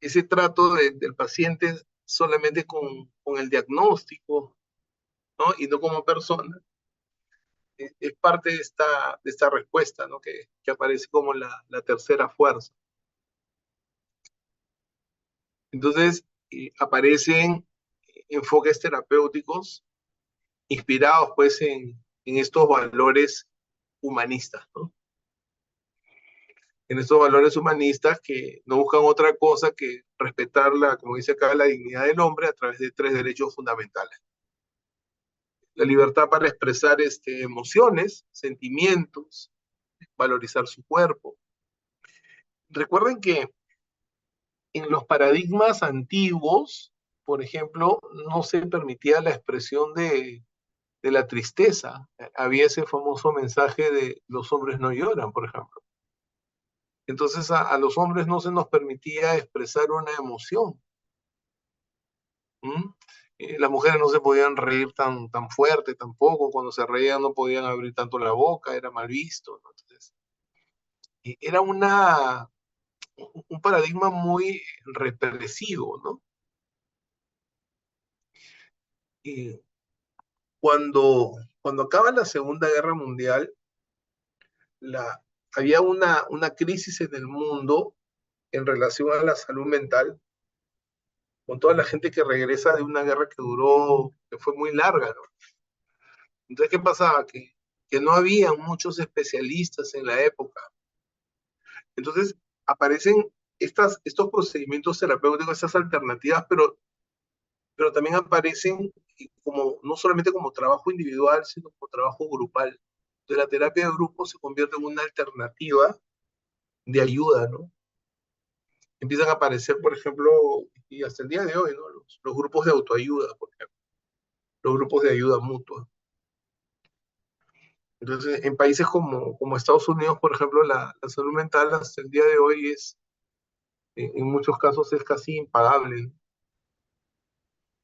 ese trato del paciente solamente con el diagnóstico, ¿no? Y no como persona, es parte de esta respuesta, ¿no? Que aparece como la tercera fuerza. Entonces, aparecen enfoques terapéuticos inspirados pues en estos valores humanistas, ¿no? En estos valores humanistas que no buscan otra cosa que respetar la, como dice acá, la dignidad del hombre a través de tres derechos fundamentales. La libertad para expresar emociones, sentimientos, valorizar su cuerpo. Recuerden que en los paradigmas antiguos, por ejemplo, no se permitía la expresión de la tristeza. Había ese famoso mensaje de los hombres no lloran, por ejemplo. Entonces a los hombres no se nos permitía expresar una emoción. ¿Mm? Las mujeres no se podían reír tan fuerte tampoco, cuando se reían no podían abrir tanto la boca, era mal visto, ¿no? Entonces, era un paradigma muy represivo, ¿no? Y cuando acaba la Segunda Guerra Mundial, la, había una crisis en el mundo en relación a la salud mental, con toda la gente que regresa de una guerra que duró, que fue muy larga, ¿no? Entonces, ¿qué pasaba? Que no había muchos especialistas en la época. Entonces, aparecen estos procedimientos terapéuticos, estas alternativas, pero también aparecen como, no solamente como trabajo individual, sino como trabajo grupal. Entonces, la terapia de grupo se convierte en una alternativa de ayuda, ¿no? Empiezan a aparecer, por ejemplo, y hasta el día de hoy, ¿no? Los grupos de autoayuda, por ejemplo, los grupos de ayuda mutua. Entonces, en países como Estados Unidos, por ejemplo, la salud mental hasta el día de hoy es, en muchos casos, es casi impagable, ¿no?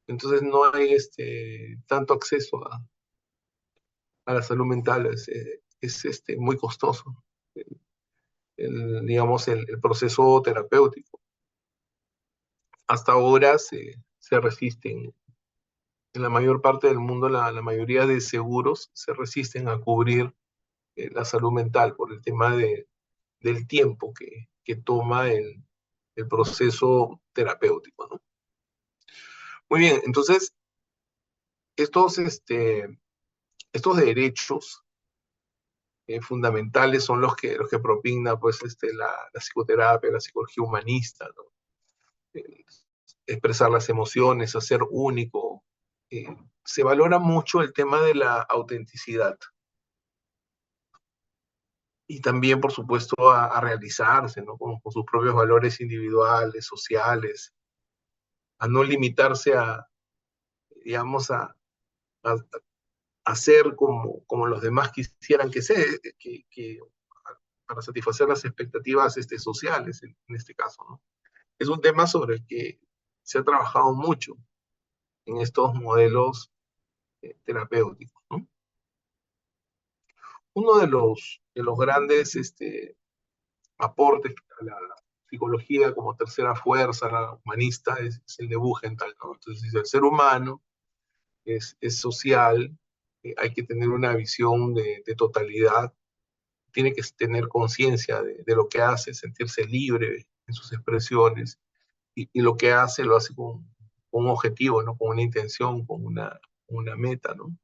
Entonces, no hay tanto acceso a la salud mental, es muy costoso, digamos, el proceso terapéutico. Hasta ahora se resisten. En la mayor parte del mundo, la mayoría de seguros se resisten a cubrir la salud mental por el tema del tiempo que toma el proceso terapéutico, ¿no? Muy bien, entonces, estos, estos derechos fundamentales son los que propugna pues, la psicoterapia, la psicología humanista, ¿no? Eh, expresar las emociones, hacer único. Eh, Se valora mucho el tema de la autenticidad y también, por supuesto, a realizarse, ¿no? Con sus propios valores individuales, sociales, a no limitarse digamos, a, a ser como los demás quisieran que sea, para satisfacer las expectativas sociales, en este caso, ¿no? Es un tema sobre el que se ha trabajado mucho en estos modelos terapéuticos, ¿no? Uno de los grandes aportes a la psicología como tercera fuerza, la humanista, es el de Buchenthal, ¿no? Entonces, el ser humano es social, hay que tener una visión de totalidad, tiene que tener conciencia de lo que hace, sentirse libre en sus expresiones, y lo que hace lo hace con un objetivo, ¿no? Con una intención, con una meta, ¿no?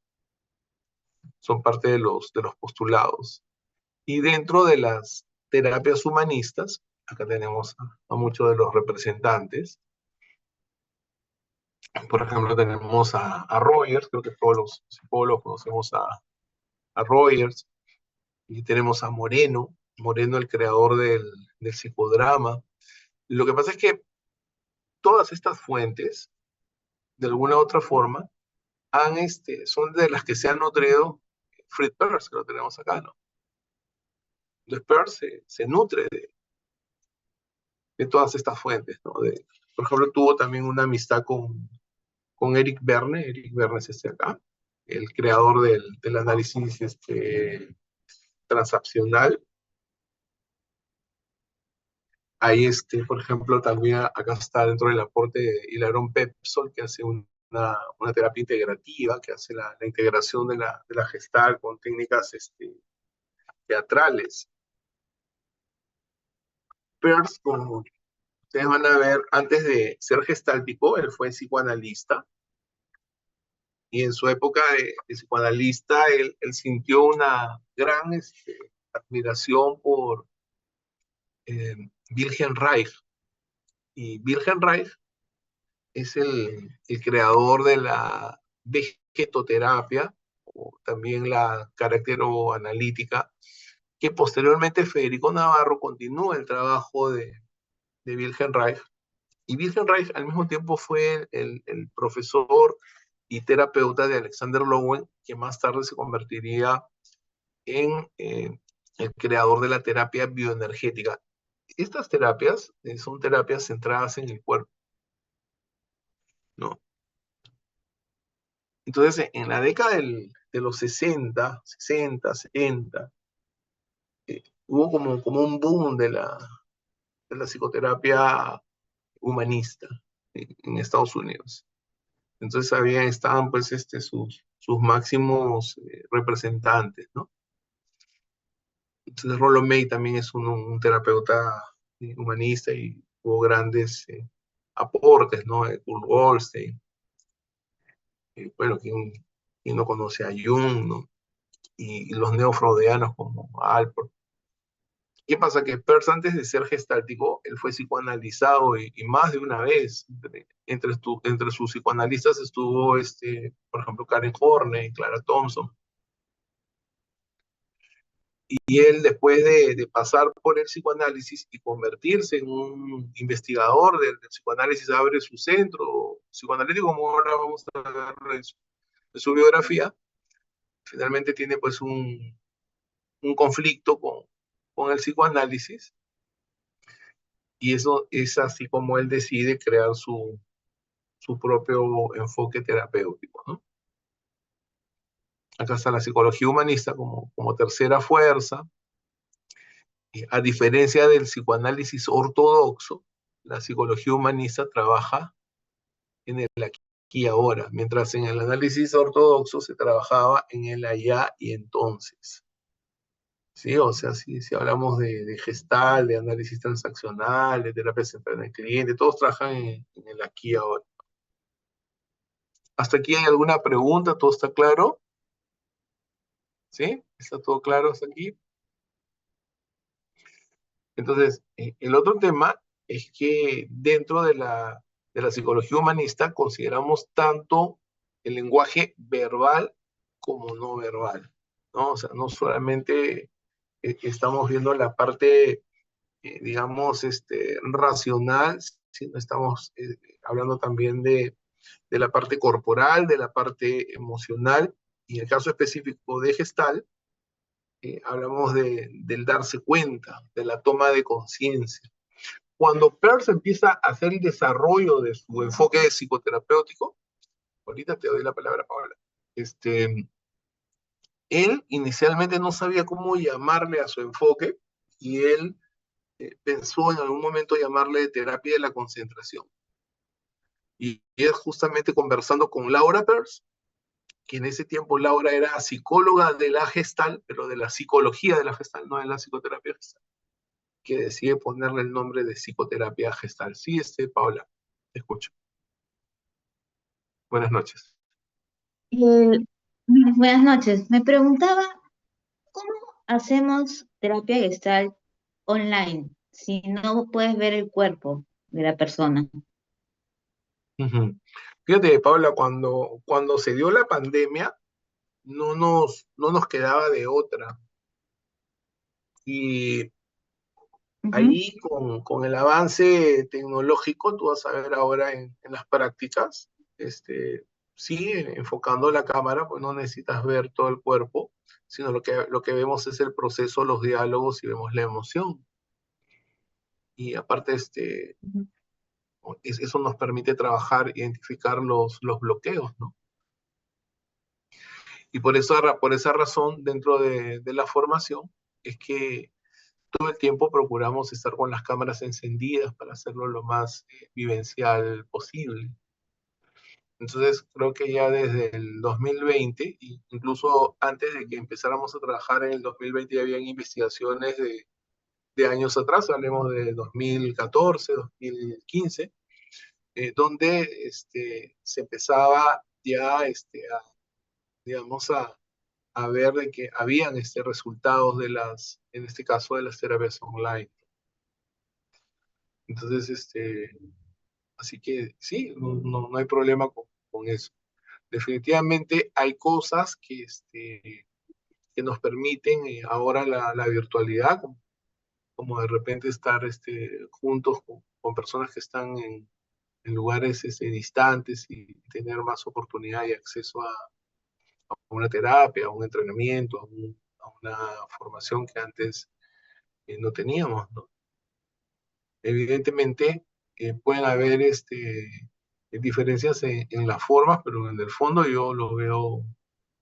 Son parte de los postulados. Y dentro de las terapias humanistas, acá tenemos a muchos de los representantes. Por ejemplo, tenemos a Rogers, creo que todos los psicólogos conocemos a Rogers, y tenemos a Moreno, el creador del psicodrama. Lo que pasa es que todas estas fuentes, de alguna u otra forma, son de las que se han nutrido Fritz Perls, que lo tenemos acá, ¿no? Entonces Perls se nutre de todas estas fuentes, ¿no? Por ejemplo, tuvo también una amistad con Eric Berne. Eric Berne es acá, el creador del análisis transaccional. Hay, por ejemplo, también acá está dentro del aporte de Hilarón Pepsol, que hace una terapia integrativa, que hace la integración de la gestal con técnicas teatrales. Peirce, como ustedes van a ver, antes de ser gestáltico, él fue psicoanalista, y en su época de psicoanalista, él sintió una gran admiración por Wilhelm Reich. Y Wilhelm Reich es el creador de la vegetoterapia, o también la caracteroanalítica, que posteriormente Federico Navarro continúa el trabajo de Wilhelm Reich. Y Wilhelm Reich al mismo tiempo fue el profesor y terapeuta de Alexander Lowen, que más tarde se convertiría en el creador de la terapia bioenergética. Estas terapias son terapias centradas en el cuerpo, ¿no? Entonces, en la década de los 70, hubo como un boom de la psicoterapia humanista en Estados Unidos. Entonces, estaban pues sus máximos representantes, ¿no? Entonces, Rollo May también es un terapeuta humanista y hubo grandes aportes, ¿no? Kurt Goldstein, bueno, ¿quién no conoce a Jung, ¿no? Y los neofreudianos como Alport. ¿Qué pasa? Que Peirce, antes de ser gestáltico, él fue psicoanalizado y más de una vez. Entre sus psicoanalistas estuvo, por ejemplo, Karen Horney, Clara Thompson. Y él, después de pasar por el psicoanálisis y convertirse en un investigador del psicoanálisis, abre su centro psicoanalítico, como ahora vamos a ver en su biografía. Finalmente tiene pues un conflicto con el psicoanálisis, y eso es así como él decide crear su propio enfoque terapéutico, ¿no? Acá está la psicología humanista como tercera fuerza. A diferencia del psicoanálisis ortodoxo, la psicología humanista trabaja en el aquí y ahora, mientras en el análisis ortodoxo se trabajaba en el allá y entonces. ¿Sí? O sea, si hablamos de gestal, de análisis transaccional, de terapia centrada en el cliente, todos trabajan en el aquí y ahora. ¿Hasta aquí hay alguna pregunta? ¿Todo está claro? ¿Sí? ¿Está todo claro hasta aquí? Entonces, el otro tema es que dentro de la psicología humanista consideramos tanto el lenguaje verbal como no verbal, ¿no? O sea, no solamente estamos viendo la parte, digamos, racional, sino estamos hablando también de la parte corporal, de la parte emocional, y en el caso específico de Gestalt, hablamos del darse cuenta, de la toma de conciencia. Cuando Peirce empieza a hacer el desarrollo de su enfoque psicoterapéutico, ahorita te doy la palabra, Paola, él inicialmente no sabía cómo llamarle a su enfoque, y él pensó en algún momento llamarle terapia de la concentración. Y es justamente conversando con Laura Peirce, que en ese tiempo Laura era psicóloga de la Gestalt, pero de la psicología de la Gestalt, no de la psicoterapia Gestalt, que decide ponerle el nombre de psicoterapia Gestalt. Sí, Paola, te escucho. Buenas noches. Eh, Buenas noches. Me preguntaba, ¿cómo hacemos terapia gestal online si no puedes ver el cuerpo de la persona? Ujú. Fíjate, Paola, cuando se dio la pandemia, no nos quedaba de otra. Y Ujú. ahí, con el avance tecnológico, tú vas a ver ahora en las prácticas, sí, enfocando la cámara, pues no necesitas ver todo el cuerpo, sino lo que vemos es el proceso, los diálogos, y vemos la emoción. Y aparte, Ujú. eso nos permite trabajar, identificar los bloqueos, ¿no? Y por esa razón, dentro de la formación, es que todo el tiempo procuramos estar con las cámaras encendidas para hacerlo lo más vivencial posible. Entonces, creo que ya desde el 2020, incluso antes de que empezáramos a trabajar en el 2020, ya habían investigaciones de años atrás, hablemos de 2014, 2015, donde se empezaba ya digamos, a ver de que habían resultados en este caso, de las terapias online. Entonces, así que sí, no hay problema con eso. Definitivamente hay cosas que nos permiten ahora la virtualidad, como de repente estar juntos con personas que están en lugares distantes y tener más oportunidad y acceso a una terapia, a un entrenamiento, a una formación que antes no teníamos, ¿no? Evidentemente, pueden haber diferencias en las formas, pero en el fondo yo lo veo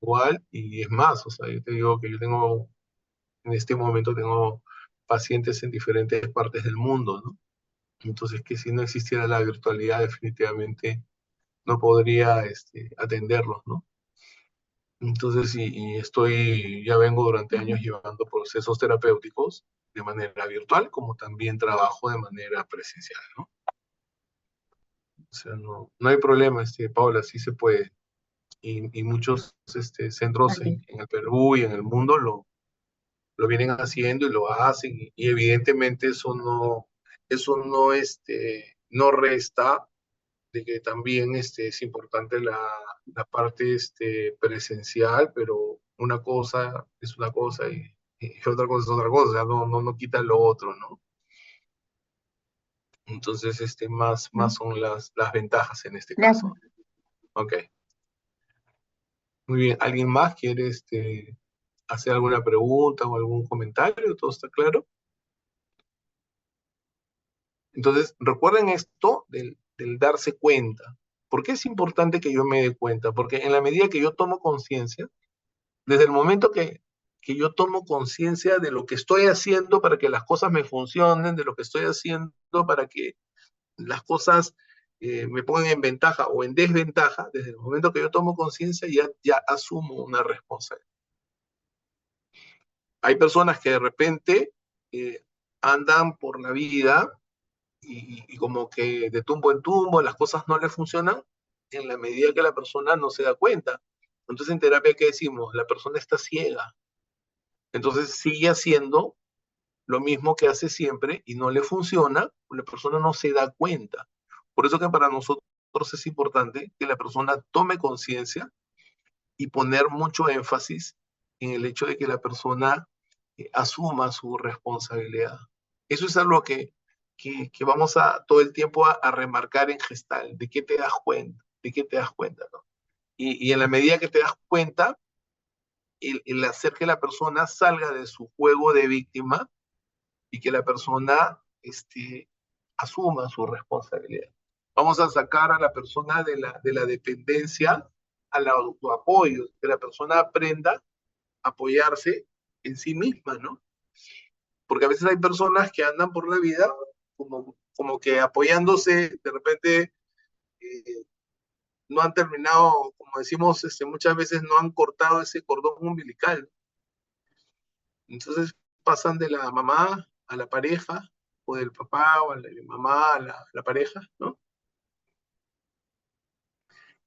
igual, y es más, o sea, yo te digo que yo tengo, en este momento tengo pacientes en diferentes partes del mundo, ¿no? Entonces, que si no existiera la virtualidad, definitivamente no podría atenderlos, ¿no? Entonces, ya vengo durante años llevando procesos terapéuticos de manera virtual, como también trabajo de manera presencial, ¿no? O sea, no hay problema, Paula, sí se puede. Y muchos centros Vale. en el Perú y en el mundo lo vienen haciendo y lo hacen, y evidentemente eso no resta de que también es importante la parte presencial, pero una cosa es una cosa y otra cosa es otra cosa, o sea, no quita lo otro, ¿no? Entonces, más son las ventajas en este caso. Gracias. Ok, muy bien. ¿Alguien más quiere hacer alguna pregunta o algún comentario? ¿Todo está claro? Entonces, recuerden esto del darse cuenta. ¿Por qué es importante que yo me dé cuenta? Porque en la medida que yo tomo conciencia, desde el momento que yo tomo conciencia de lo que estoy haciendo para que las cosas me funcionen, de lo que estoy haciendo para que las cosas me pongan en ventaja o en desventaja, desde el momento que yo tomo conciencia ya asumo una responsabilidad. Hay personas que de repente andan por la vida y como que de tumbo en tumbo las cosas no le funcionan en la medida que la persona no se da cuenta. Entonces, en terapia, ¿qué decimos? La persona está ciega. Entonces sigue haciendo lo mismo que hace siempre y no le funciona, la persona no se da cuenta. Por eso que para nosotros es importante que la persona tome conciencia y poner mucho énfasis en el hecho de que la persona asuma su responsabilidad. Eso es algo que vamos a todo el tiempo a remarcar en Gestal, de qué te das cuenta, de qué te das cuenta, ¿no? Y en la medida que te das cuenta, el hacer que la persona salga de su juego de víctima y que la persona asuma su responsabilidad. Vamos a sacar a la persona de la dependencia al autoapoyo, que la persona aprenda a apoyarse en sí misma, ¿no? Porque a veces hay personas que andan por la vida como que apoyándose, de repente eh, no han terminado, como decimos muchas veces, no han cortado ese cordón umbilical. Entonces pasan de la mamá a la pareja, o del papá o a la mamá a la pareja, ¿no?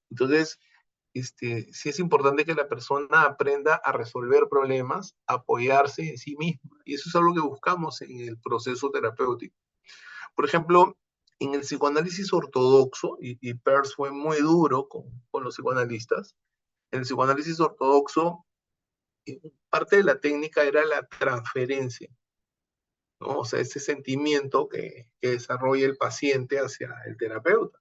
Entonces, sí es importante que la persona aprenda a resolver problemas, a apoyarse en sí misma. Y eso es algo que buscamos en el proceso terapéutico. Por ejemplo, en el psicoanálisis ortodoxo, y Peirce fue muy duro con los psicoanalistas, en el psicoanálisis ortodoxo, parte de la técnica era la transferencia, ¿no? O sea, ese sentimiento que desarrolla el paciente hacia el terapeuta.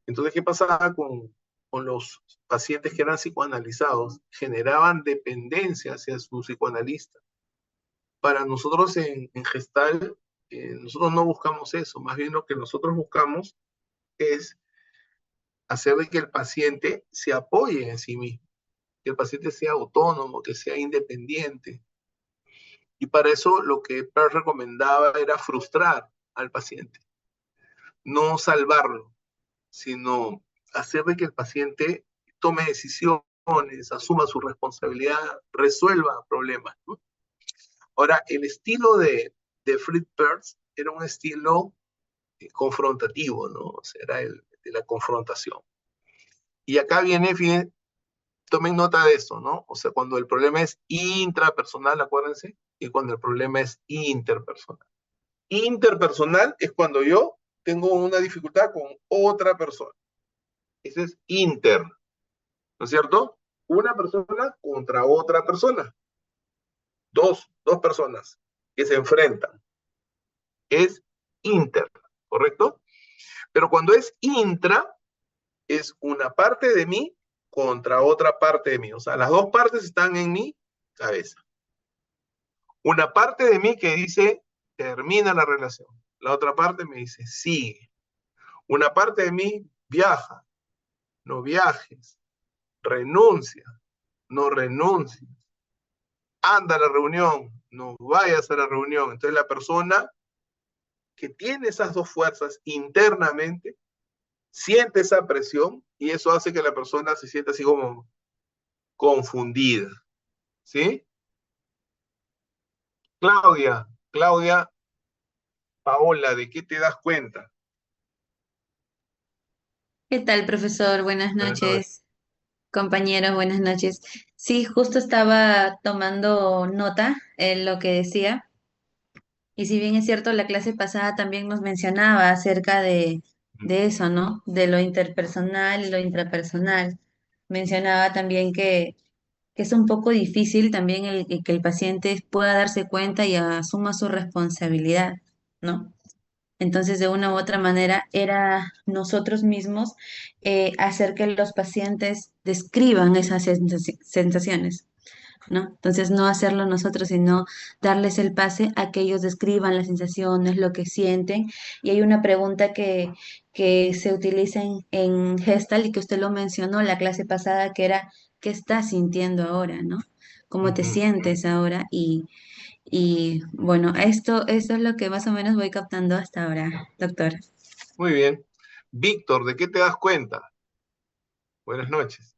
Entonces, ¿qué pasaba con los pacientes que eran psicoanalizados? Generaban dependencia hacia su psicoanalista. Para nosotros en Gestal, nosotros no buscamos eso, más bien lo que nosotros buscamos es hacer de que el paciente se apoye en sí mismo, que el paciente sea autónomo, que sea independiente. Y para eso lo que Peirce recomendaba era frustrar al paciente, no salvarlo, sino hacer de que el paciente tome decisiones, asuma su responsabilidad, resuelva problemas, ¿no? Ahora, el estilo de Fritz Perls era un estilo confrontativo, ¿no? O sea, era el de la confrontación. Y acá viene, fíjense, tomen nota de esto, ¿no? O sea, cuando el problema es intrapersonal, acuérdense, y cuando el problema es interpersonal. Interpersonal es cuando yo tengo una dificultad con otra persona. Ese es inter, ¿no es cierto? Una persona contra otra persona. Dos personas que se enfrentan. Es inter, ¿correcto? Pero cuando es intra, es una parte de mí contra otra parte de mí. O sea, las dos partes están en mi cabeza. Una parte de mí que dice, termina la relación. La otra parte me dice, sigue. Una parte de mí viaja, no viajes. Renuncia, no renuncies. Anda a la reunión, no vayas a la reunión. Entonces la persona que tiene esas dos fuerzas internamente siente esa presión y eso hace que la persona se sienta así como confundida. ¿Sí? Claudia, Paola, ¿de qué te das cuenta? ¿Qué tal, profesor? Buenas Buenas noches. noches, compañeros, buenas noches. Sí, justo estaba tomando nota en lo que decía, y si bien es cierto, la clase pasada también nos mencionaba acerca de eso, ¿no? De lo interpersonal y lo intrapersonal. Mencionaba también que es un poco difícil también el que el paciente pueda darse cuenta y asuma su responsabilidad, ¿no? Entonces, de una u otra manera, era nosotros mismos hacer que los pacientes describan esas sensaciones, ¿no? Entonces, no hacerlo nosotros, sino darles el pase a que ellos describan las sensaciones, lo que sienten. Y hay una pregunta que se utiliza en Gestalt y que usted lo mencionó la clase pasada, que era, ¿qué estás sintiendo ahora, no? ¿Cómo te Ujú. sientes ahora? Y bueno, esto es lo que más o menos voy captando hasta ahora, doctor. Muy bien. Víctor, ¿de qué te das cuenta? Buenas noches.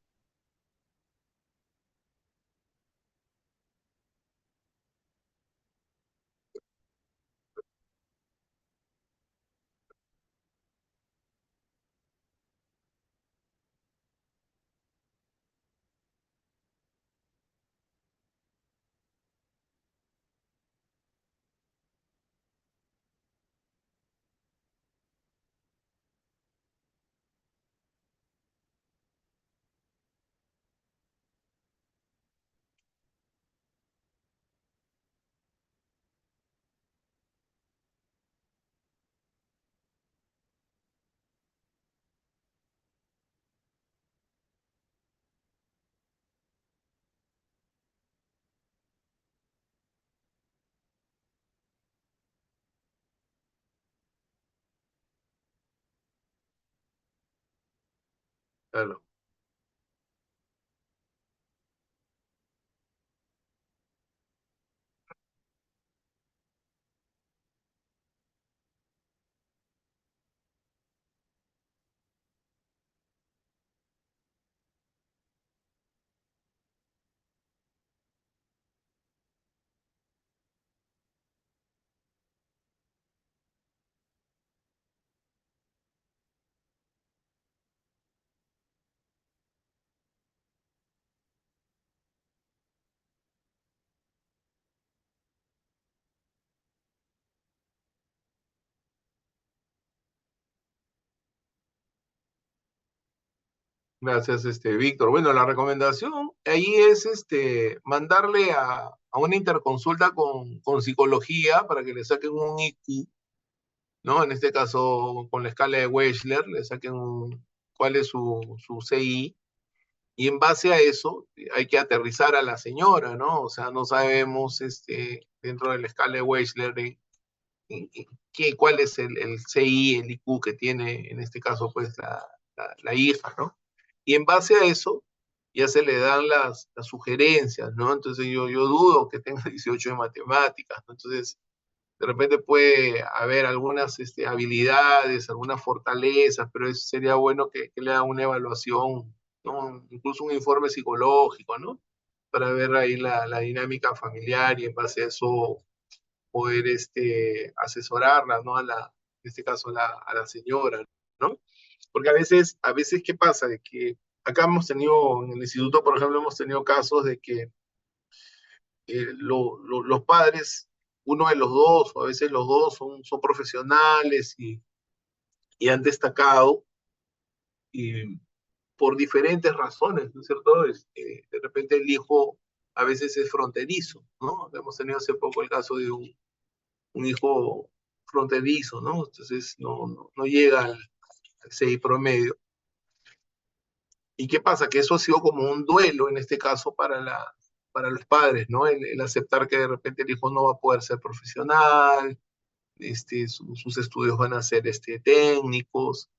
Claro. Gracias, Víctor. Bueno, la recomendación ahí es mandarle a una interconsulta con psicología para que le saquen un IQ, ¿no? En este caso, con la escala de Wechsler, le saquen cuál es su CI, y en base a eso hay que aterrizar a la señora, ¿no? O sea, no sabemos dentro de la escala de Wechsler cuál es el CI, el IQ que tiene en este caso pues la hija, ¿no? Y en base a eso ya se le dan las sugerencias, ¿no? Entonces yo dudo que tenga 18 en matemáticas, ¿no? Entonces, de repente puede haber algunas habilidades, algunas fortalezas, pero sería bueno que le hagan una evaluación, ¿no? Incluso un informe psicológico, ¿no? Para ver ahí la dinámica familiar y en base a eso poder asesorarla, ¿no? En este caso, a la señora, ¿no? Porque a veces, ¿qué pasa? De que acá hemos tenido, en el instituto, por ejemplo, hemos tenido casos de que los padres, uno de los dos, o a veces los dos son profesionales y han destacado y por diferentes razones, ¿no es cierto? De repente el hijo a veces es fronterizo, ¿no? Hemos tenido hace poco el caso de un hijo fronterizo, ¿no? Entonces no llega al 6 promedio. ¿Y qué pasa? Que eso ha sido como un duelo en este caso para los padres, ¿no? El aceptar que de repente el hijo no va a poder ser profesional, sus estudios van a ser técnicos,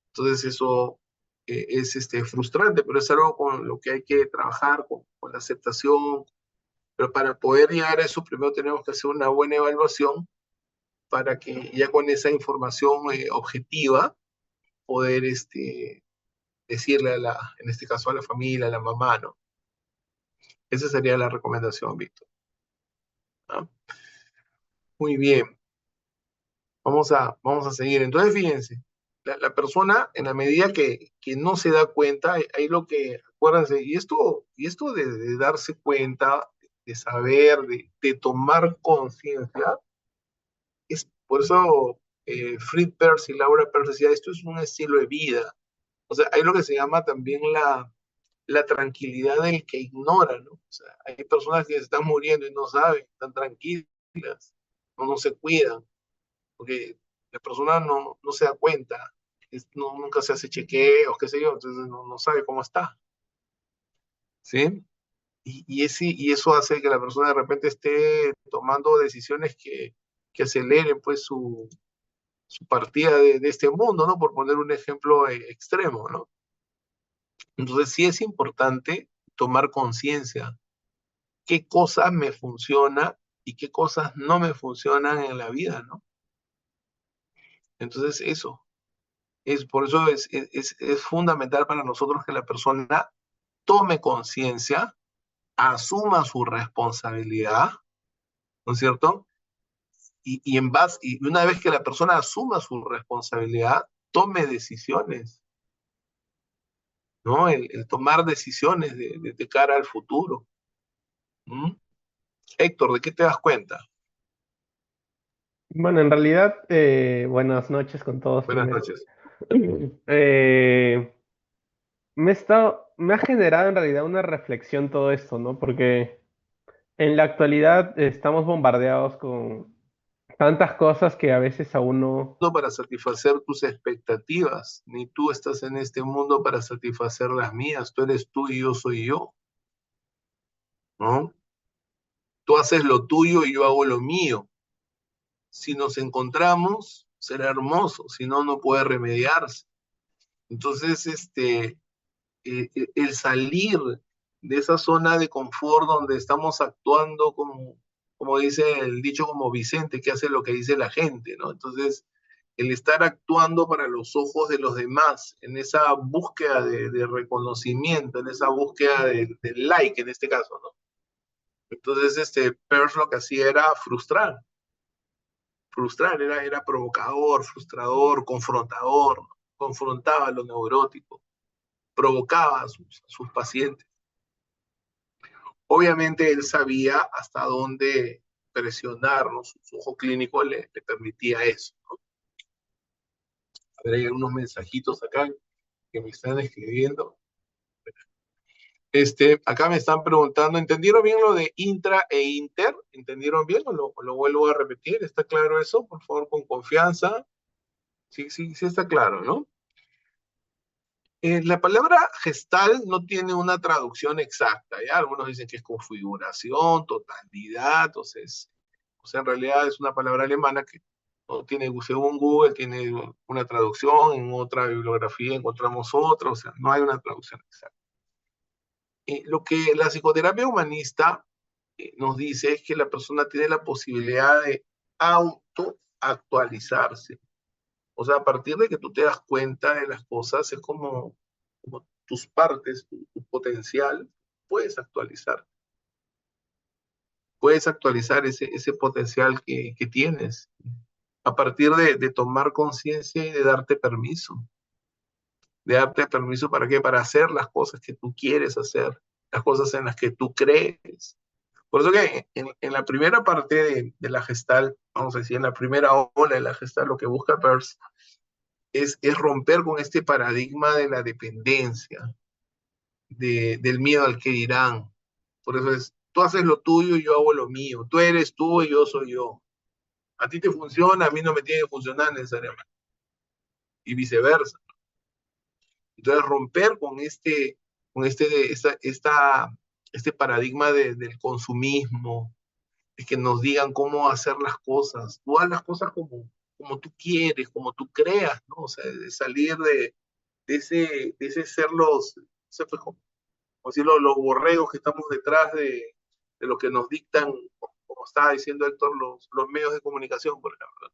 entonces eso es frustrante, pero es algo con lo que hay que trabajar, con la aceptación, pero para poder llegar a eso primero tenemos que hacer una buena evaluación para que ya con esa información objetiva poder decirle en este caso a la familia, a la mamá, ¿no? Esa sería la recomendación, Víctor. ¿Ah? Muy bien, vamos a seguir. Entonces, fíjense, la persona, en la medida que no se da cuenta, ahí lo que, acuérdense, y esto de darse cuenta, de saber, de tomar conciencia, es por eso Fritz Perls y Laura Perls decía, esto es un estilo de vida. O sea, hay lo que se llama también la tranquilidad del que ignora, ¿no? O sea, hay personas que se están muriendo y no saben, están tranquilas, no se cuidan, porque la persona no se da cuenta, nunca se hace chequeos, qué sé yo, entonces no sabe cómo está, ¿sí? Y eso hace que la persona de repente esté tomando decisiones que aceleren pues su partida de este mundo, ¿no? Por poner un ejemplo extremo, ¿no? Entonces sí es importante tomar conciencia qué cosas me funcionan y qué cosas no me funcionan en la vida, ¿no? Entonces por eso es fundamental para nosotros que la persona tome conciencia, asuma su responsabilidad, ¿no es cierto? Y una vez que la persona asuma su responsabilidad, tome decisiones, ¿no? El tomar decisiones de cara al futuro. ¿Mm? Héctor, ¿de qué te das cuenta? Bueno, en realidad, buenas noches con todos Buenas primero. noches. Eh, me ha generado en realidad una reflexión todo esto, ¿no? Porque en la actualidad estamos bombardeados con tantas cosas que a veces a uno, No para satisfacer tus expectativas, ni tú estás en este mundo para satisfacer las mías, tú eres tú y yo soy yo, ¿no? Tú haces lo tuyo y yo hago lo mío. Si nos encontramos, será hermoso, si no, no puede remediarse. Entonces, el salir de esa zona de confort donde estamos actuando como dice el dicho, como Vicente, que hace lo que dice la gente, ¿no? Entonces, el estar actuando para los ojos de los demás, en esa búsqueda de reconocimiento, en esa búsqueda de like en este caso, ¿no? Entonces, Peirce lo que hacía era frustrar, era provocador, frustrador, confrontador, ¿no? Confrontaba a lo neurótico, provocaba a sus pacientes. Obviamente él sabía hasta dónde presionarnos, su ojo clínico le permitía eso, ¿no? A ver, hay algunos mensajitos acá que me están escribiendo. Acá me están preguntando, ¿entendieron bien lo de intra e inter? ¿Entendieron bien o lo vuelvo a repetir? ¿Está claro eso? Por favor, con confianza. Sí está claro, ¿no? La palabra gestal no tiene una traducción exacta, ¿ya? Algunos dicen que es configuración, totalidad, o sea, en realidad es una palabra alemana que no tiene, según Google, tiene una traducción, en otra bibliografía encontramos otra, o sea, no hay una traducción exacta. Lo que la psicoterapia humanista nos dice es que la persona tiene la posibilidad de autoactualizarse. O sea, a partir de que tú te das cuenta de las cosas, es como tus partes, tu potencial, puedes actualizar. Puedes actualizar ese potencial que tienes a partir de tomar conciencia y de darte permiso. De darte permiso para qué? Para hacer las cosas que tú quieres hacer, las cosas en las que tú crees. Por eso que en la primera parte de la Gestalt, vamos a decir, en la primera ola de la Gestalt, lo que busca Peirce es romper con este paradigma de la dependencia, del miedo al que dirán. Por eso es, tú haces lo tuyo y yo hago lo mío. Tú eres tú y yo soy yo. A ti te funciona, a mí no me tiene que funcionar necesariamente. Y viceversa. Entonces, romper con este paradigma del consumismo, de que nos digan cómo hacer las cosas. Tú haz las cosas como tú quieres, como tú creas, ¿no? O sea, de salir de ese ser como decirlo, los borregos que estamos detrás de lo que nos dictan, como estaba diciendo Héctor, los medios de comunicación, por ejemplo.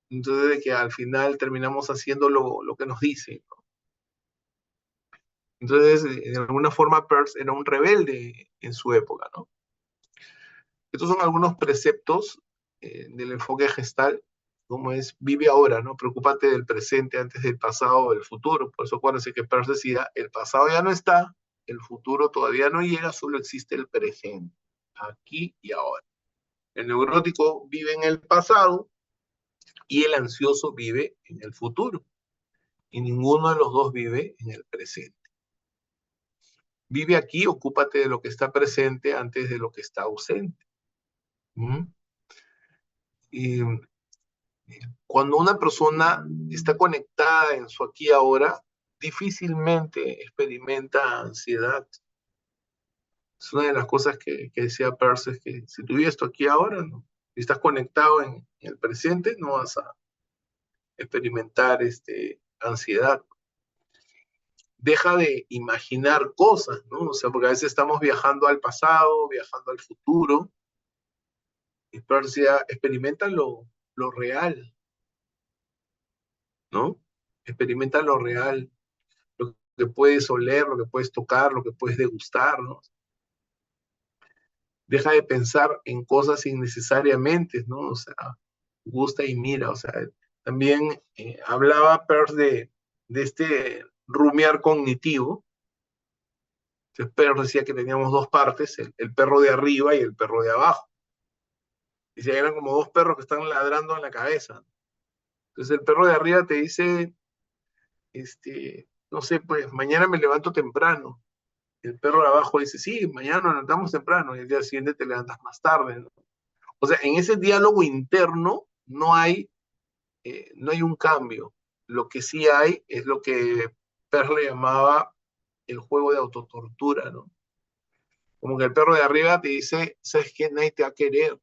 Entonces, de que al final terminamos haciendo lo que nos dicen, ¿no? Entonces, de alguna forma, Peirce era un rebelde en su época, ¿no? Estos son algunos preceptos del enfoque gestal, como es vive ahora, ¿no? Preocúpate del presente antes del pasado o del futuro. Por eso acuérdense que Peirce decía, el pasado ya no está, el futuro todavía no llega, solo existe el presente, aquí y ahora. El neurótico vive en el pasado y el ansioso vive en el futuro. Y ninguno de los dos vive en el presente. Vive aquí, ocúpate de lo que está presente antes de lo que está ausente. ¿Mm? Y cuando una persona está conectada en su aquí y ahora, difícilmente experimenta ansiedad. Es una de las cosas que decía Peirce, es que si tú vives esto aquí y ahora, ¿no? Si estás conectado en el presente, no vas a experimentar ansiedad. Deja de imaginar cosas, ¿no? O sea, porque a veces estamos viajando al pasado, viajando al futuro, y Peirce decía, experimenta lo real, ¿no? Experimenta lo real, lo que puedes oler, lo que puedes tocar, lo que puedes degustar, ¿no? Deja de pensar en cosas innecesariamente, ¿no? O sea, gusta y mira, o sea, también hablaba Peirce de este rumiar cognitivo. Entonces Peirce decía que teníamos dos partes, el perro de arriba y el perro de abajo. Dice, eran como dos perros que están ladrando en la cabeza. Entonces el perro de arriba te dice, no sé, pues mañana me levanto temprano. El perro de abajo dice, sí, mañana nos levantamos temprano, y el día siguiente te levantas más tarde, ¿no? O sea, en ese diálogo interno no hay un cambio. Lo que sí hay es lo que Peirce le llamaba el juego de autotortura, ¿no? Como que el perro de arriba te dice, ¿sabes qué? Nadie te va a querer,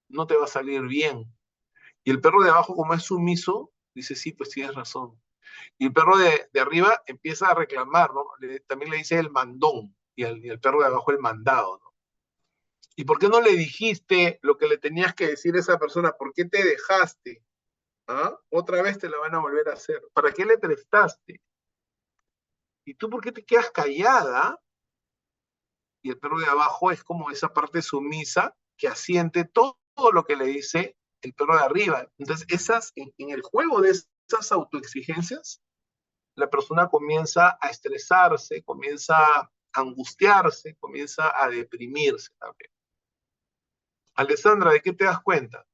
no te va a salir bien. Y el perro de abajo, como es sumiso, dice, sí, pues tienes razón. Y el perro de arriba empieza a reclamar, ¿no? También le dice el mandón, y el perro de abajo el mandado, ¿no? ¿Y por qué no le dijiste lo que le tenías que decir a esa persona? ¿Por qué te dejaste? ¿Ah? Otra vez te lo van a volver a hacer. ¿Para qué le prestaste? ¿Y tú por qué te quedas callada? Y el perro de abajo es como esa parte sumisa que asiente todo lo que le dice el perro de arriba. Entonces, en el juego de esas autoexigencias, la persona comienza a estresarse, comienza a angustiarse, comienza a deprimirse también. Alessandra, ¿de qué te das cuenta?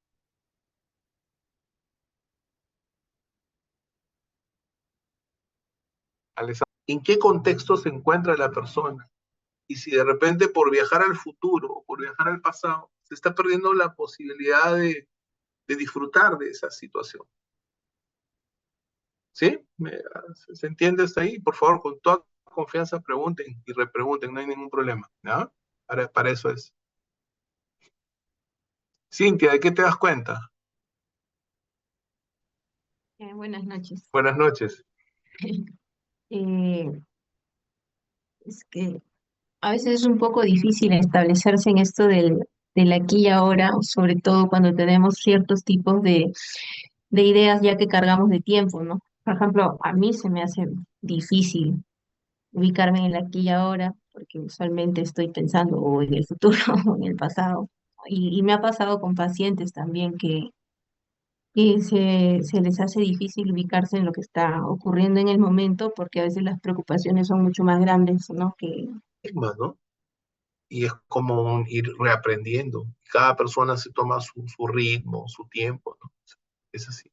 Alessandra, ¿en qué contexto se encuentra la persona? Y si de repente por viajar al futuro o por viajar al pasado, se está perdiendo la posibilidad de disfrutar de esa situación. ¿Sí? ¿Se entiende hasta ahí? Por favor, con toda confianza pregunten y repregunten, no hay ningún problema, ¿no? Para eso es. Cintia, ¿de qué te das cuenta? Buenas noches. Buenas noches. Eh, Es que a veces es un poco difícil establecerse en esto del aquí y ahora, sobre todo cuando tenemos ciertos tipos de ideas ya que cargamos de tiempo, ¿no? Por ejemplo, a mí se me hace difícil ubicarme en el aquí y ahora, porque usualmente estoy pensando o en el futuro o en el pasado. Y me ha pasado con pacientes también que se les hace difícil ubicarse en lo que está ocurriendo en el momento, porque a veces las preocupaciones son mucho más grandes, ¿no? Estigma, ¿no? Y es como ir reaprendiendo. Cada persona se toma su ritmo, su tiempo, ¿no? Es así.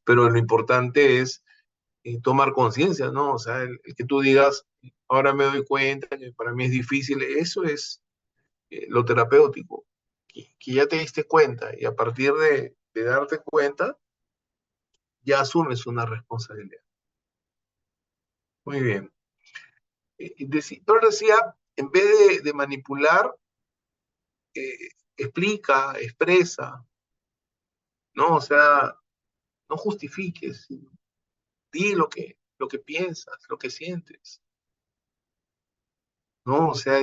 Pero lo importante es tomar conciencia, ¿no? O sea, el que tú digas, ahora me doy cuenta que para mí es difícil, eso es lo terapéutico, que ya te diste cuenta y a partir de darte cuenta, ya asumes una responsabilidad. Muy bien. Yo decía, en vez de manipular, explica, expresa, ¿no? O sea, no justifiques, di lo que piensas, lo que sientes, ¿no? O sea,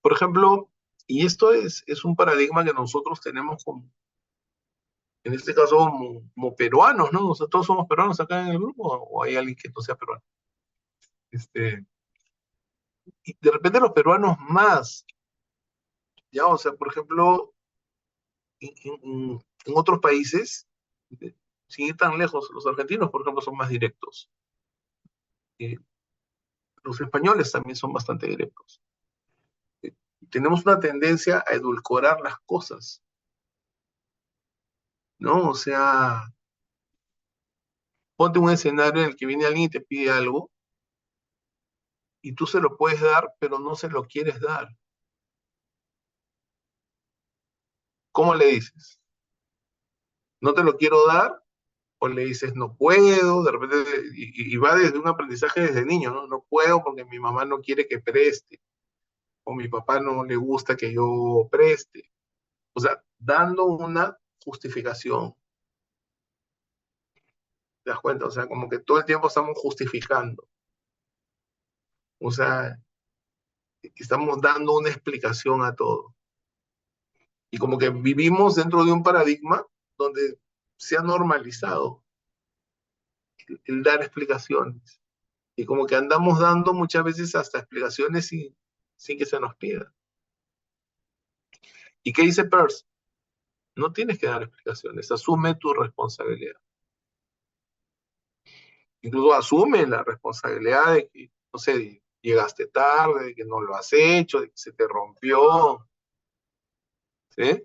por ejemplo, y esto es un paradigma que nosotros tenemos como, en este caso, como peruanos, ¿no? O sea, todos somos peruanos acá en el grupo, o hay alguien que no sea peruano. Y de repente los peruanos más, ya, o sea, por ejemplo, en otros países, sin ir tan lejos, los argentinos, por ejemplo, son más directos. Eh, los españoles también son bastante directos. Tenemos una tendencia a edulcorar las cosas, ¿no? O sea, ponte un escenario en el que viene alguien y te pide algo y tú se lo puedes dar, pero no se lo quieres dar. ¿Cómo le dices? ¿No te lo quiero dar? O le dices, no puedo, de repente, y va desde un aprendizaje desde niño, ¿no? No puedo porque mi mamá no quiere que preste, o mi papá no le gusta que yo preste. O sea, dando una justificación. ¿Te das cuenta? O sea, como que todo el tiempo estamos justificando. O sea, estamos dando una explicación a todo. Y como que vivimos dentro de un paradigma donde se ha normalizado el dar explicaciones. Y como que andamos dando muchas veces hasta explicaciones sin que se nos pida. ¿Y qué dice Peirce? No tienes que dar explicaciones, asume tu responsabilidad. Incluso asume la responsabilidad de que, no sé, llegaste tarde, de que no lo has hecho, de que se te rompió. ¿Sí?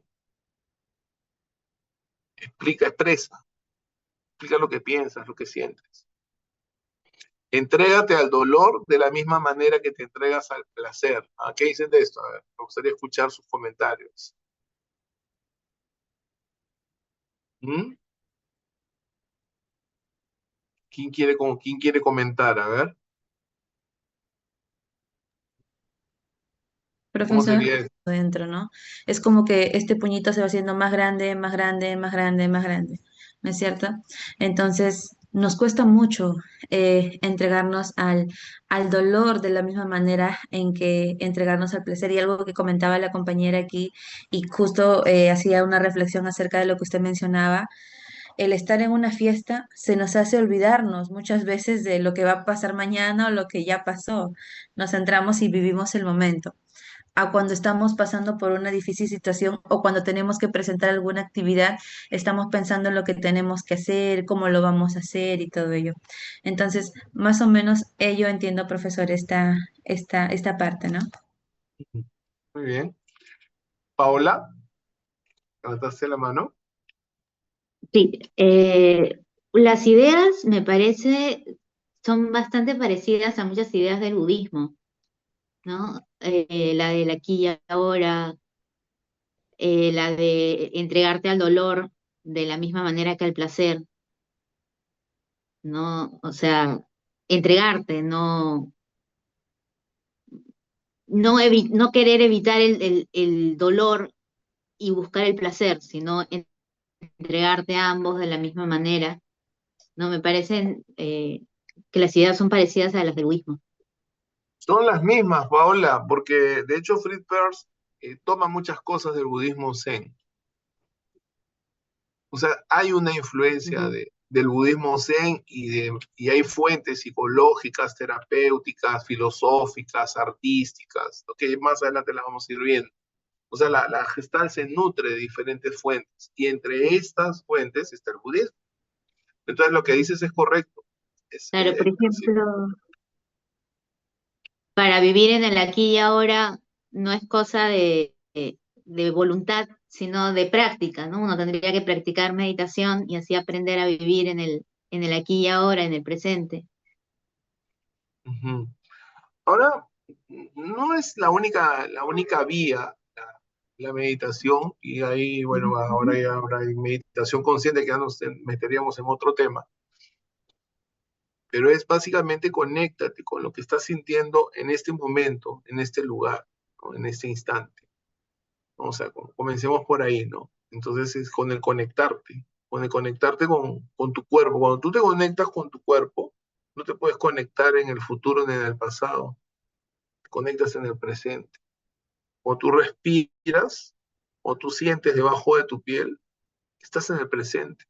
Explica, explica lo que piensas, lo que sientes. Entrégate al dolor de la misma manera que te entregas al placer. ¿Ah? ¿Qué dicen de esto? A ver, me gustaría escuchar sus comentarios. ¿Mm? ¿Quién quiere comentar? A ver, ¿cómo Profesor, sería esto? dentro, ¿no? Es como que este puñito se va haciendo más grande, más grande, más grande, más grande, ¿no es cierto? Entonces, nos cuesta mucho entregarnos al dolor de la misma manera en que entregarnos al placer. Y algo que comentaba la compañera aquí, y justo hacía una reflexión acerca de lo que usted mencionaba, el estar en una fiesta se nos hace olvidarnos muchas veces de lo que va a pasar mañana o lo que ya pasó. Nos centramos y vivimos el momento a cuando estamos pasando por una difícil situación o cuando tenemos que presentar alguna actividad, estamos pensando en lo que tenemos que hacer, cómo lo vamos a hacer y todo ello. Entonces, más o menos yo entiendo, profesor, esta parte, ¿no? Muy bien. Paola, levantaste la mano. Sí, las ideas me parece son bastante parecidas a muchas ideas del budismo, ¿no? La del aquí y ahora, la de entregarte al dolor de la misma manera que al placer, ¿no? O sea, entregarte, no querer evitar el dolor y buscar el placer, sino entregarte a ambos de la misma manera, ¿no? Me parecen que las ideas son parecidas a las del budismo. Son las mismas, Paola, porque de hecho Fritz Perls toma muchas cosas del budismo zen. O sea, hay una influencia Ujú. del budismo zen y hay fuentes psicológicas, terapéuticas, filosóficas, artísticas, lo que más adelante las vamos a ir viendo. O sea, la Gestalt se nutre de diferentes fuentes y entre estas fuentes está el budismo. Entonces, lo que dices es correcto. Claro, por Sí. ejemplo, para vivir en el aquí y ahora no es cosa de voluntad, sino de práctica, ¿no? Uno tendría que practicar meditación y así aprender a vivir en el aquí y ahora, en el presente. Ujú. Ahora, no es la única vía la meditación, y ahí, bueno, ahora ya habrá meditación consciente, que ya nos meteríamos en otro tema, pero es básicamente conéctate con lo que estás sintiendo en este momento, en este lugar, ¿no? En este instante, ¿no? O sea, comencemos por ahí, ¿no? Entonces es con el conectarte con tu cuerpo. Cuando tú te conectas con tu cuerpo, no te puedes conectar en el futuro ni en el pasado, te conectas en el presente. O tú respiras, o tú sientes debajo de tu piel, estás en el presente.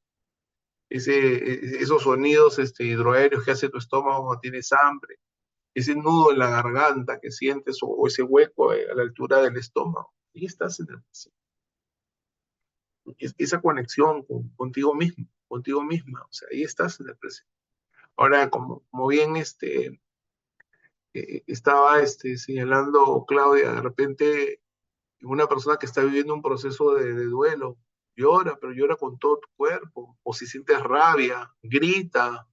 Esos sonidos hidroaéreos que hace tu estómago cuando tienes hambre, ese nudo en la garganta que sientes o ese hueco a la altura del estómago, ahí estás en el presente. Esa conexión contigo mismo, contigo misma, o sea, ahí estás en el presente. Ahora, como bien estaba señalando Claudia, de repente una persona que está viviendo un proceso de duelo, llora, pero llora con todo tu cuerpo, o si sientes rabia, grita,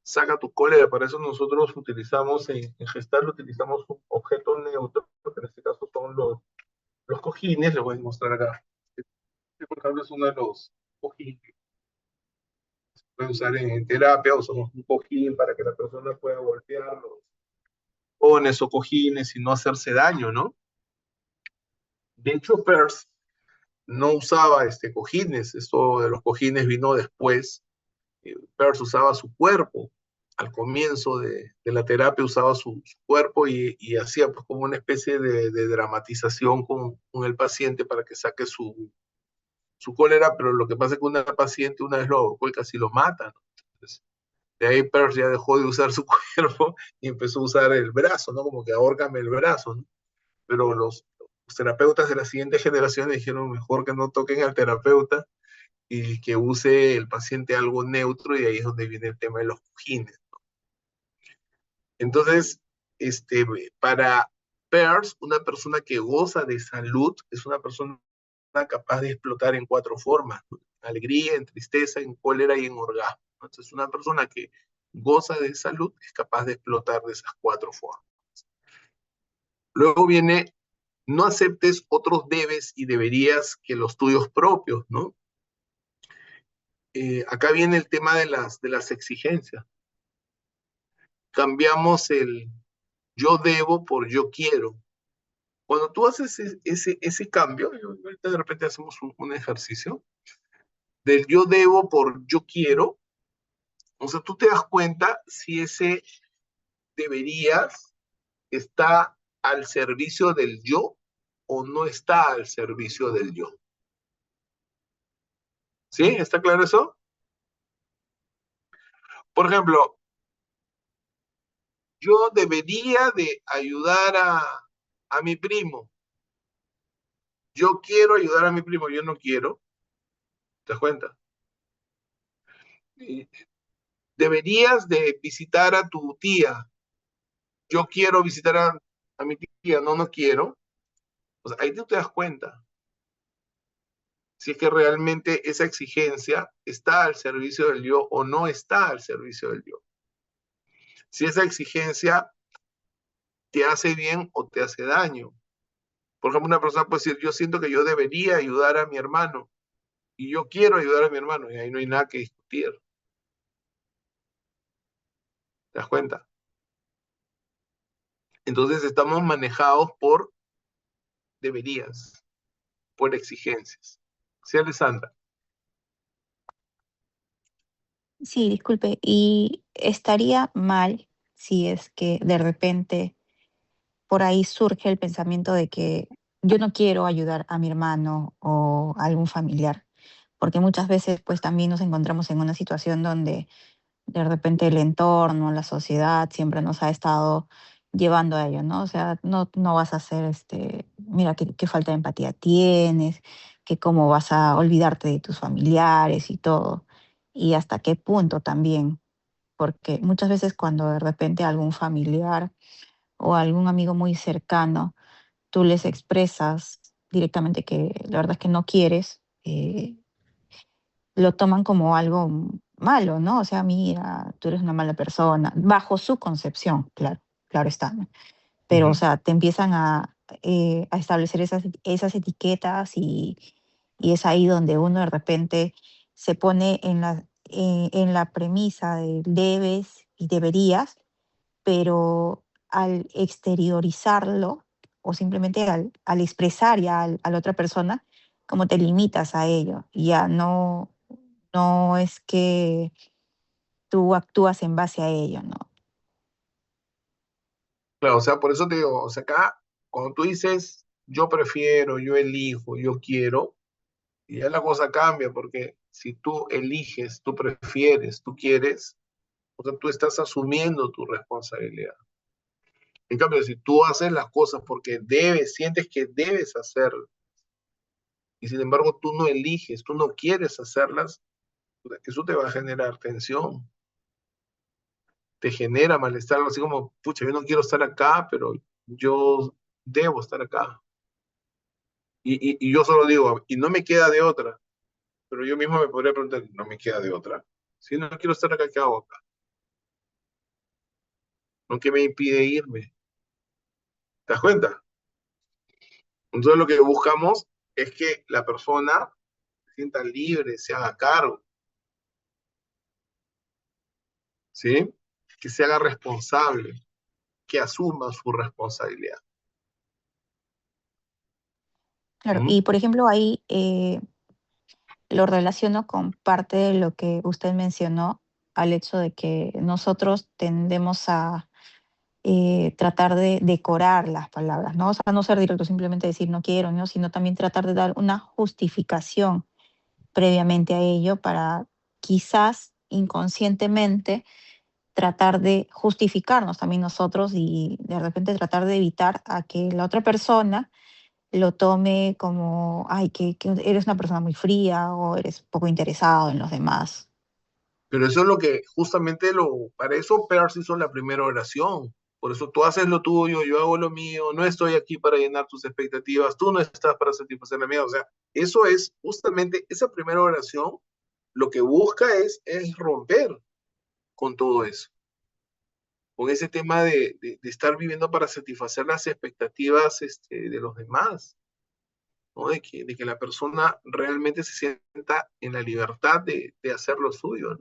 saca tu cólera. Para eso nosotros utilizamos, en Gestalt utilizamos un objeto neutro, que en este caso son los cojines. Les voy a mostrar acá. Este, por ejemplo, es uno de los cojines que se puede usar en terapia. Usamos un cojín para que la persona pueda golpear los cojones o cojines y no hacerse daño, ¿no? De hecho, Peirce no usaba cojines. Esto de los cojines vino después. Peirce usaba su cuerpo. Al comienzo de la terapia usaba su cuerpo y hacía pues como una especie de dramatización con el paciente para que saque su cólera, pero lo que pasa es que una paciente una vez lo ahorcó y casi lo mata, ¿no? Entonces, de ahí Peirce ya dejó de usar su cuerpo y empezó a usar el brazo, ¿no? Como que ahórcame el brazo, ¿no? Pero los terapeutas de la siguiente generación dijeron mejor que no toquen al terapeuta y que use el paciente algo neutro, y ahí es donde viene el tema de los cojines. Entonces, para Peirce, una persona que goza de salud es una persona capaz de explotar en cuatro formas: ¿no? En alegría, en tristeza, en cólera y en orgasmo. Entonces, una persona que goza de salud es capaz de explotar de esas cuatro formas. Luego viene: no aceptes otros debes y deberías que los tuyos propios, ¿no? Acá viene el tema de las exigencias. Cambiamos el yo debo por yo quiero. Cuando tú haces ese cambio, ahorita de repente hacemos un ejercicio, del yo debo por yo quiero, o sea, tú te das cuenta si ese deberías está al servicio del yo o no está al servicio del yo. ¿Sí? ¿Está claro eso? Por ejemplo, yo debería de ayudar a mi primo. Yo quiero ayudar a mi primo, yo no quiero. ¿Te das cuenta? Deberías de visitar a tu tía. Yo quiero visitar a mi tía, no, no quiero. O sea, ahí tú te das cuenta si es que realmente esa exigencia está al servicio del yo o no está al servicio del yo. Si esa exigencia te hace bien o te hace daño. Por ejemplo, una persona puede decir: yo siento que yo debería ayudar a mi hermano y yo quiero ayudar a mi hermano, y ahí no hay nada que discutir. ¿Te das cuenta? Entonces estamos manejados por deberías, por exigencias. ¿Sí, Alessandra? Sí, disculpe, y estaría mal si es que de repente por ahí surge el pensamiento de que yo no quiero ayudar a mi hermano o a algún familiar, porque muchas veces pues también nos encontramos en una situación donde de repente el entorno, la sociedad siempre nos ha estado llevando a ello, ¿no? O sea, no vas a hacer, mira qué falta de empatía tienes, que cómo vas a olvidarte de tus familiares y todo, y hasta qué punto también, porque muchas veces cuando de repente algún familiar o algún amigo muy cercano, tú les expresas directamente que la verdad es que no quieres, lo toman como algo malo, ¿no? O sea, mira, tú eres una mala persona, bajo su concepción, claro, claro está, ¿no? Pero, o Ujú. sea, te empiezan a establecer esas etiquetas y es ahí donde uno de repente se pone en la premisa de debes y deberías, pero al exteriorizarlo o simplemente al expresar ya a la otra persona, como te limitas a ello, y ya no es que tú actúas en base a ello, ¿no? Claro, o sea, por eso te digo, o sea, acá, cuando tú dices yo prefiero, yo elijo, yo quiero, y ya la cosa cambia, porque si tú eliges, tú prefieres, tú quieres, o sea, tú estás asumiendo tu responsabilidad. En cambio, si tú haces las cosas porque debes, sientes que debes hacerlas, y sin embargo tú no eliges, tú no quieres hacerlas, eso te va a generar tensión, te genera malestar, así como, pucha, yo no quiero estar acá, pero yo debo estar acá. Y yo solo digo, y no me queda de otra, pero yo mismo me podría preguntar, no me queda de otra. Si no quiero estar acá, ¿qué hago acá? ¿No? ¿Qué me impide irme? ¿Te das cuenta? Entonces lo que buscamos es que la persona se sienta libre, se haga cargo, ¿sí? Que se haga responsable, que asuma su responsabilidad. Claro, ¿Mm? y por ejemplo ahí lo relaciono con parte de lo que usted mencionó, al hecho de que nosotros tendemos a tratar de decorar las palabras, ¿no? O sea, no ser directo, simplemente decir no quiero, ¿no? Sino también tratar de dar una justificación previamente a ello para quizás inconscientemente tratar de justificarnos también nosotros y de repente tratar de evitar a que la otra persona lo tome como, ay, que eres una persona muy fría o eres poco interesado en los demás. Pero eso es lo que justamente para eso Percy hizo la primera oración. Por eso tú haces lo tuyo, yo hago lo mío, no estoy aquí para llenar tus expectativas, tú no estás para satisfacer la mía. O sea, eso es justamente esa primera oración, lo que busca es romper con todo eso, con ese tema de estar viviendo para satisfacer las expectativas de los demás, ¿no? De que la persona realmente se sienta en la libertad de hacer lo suyo, ¿no?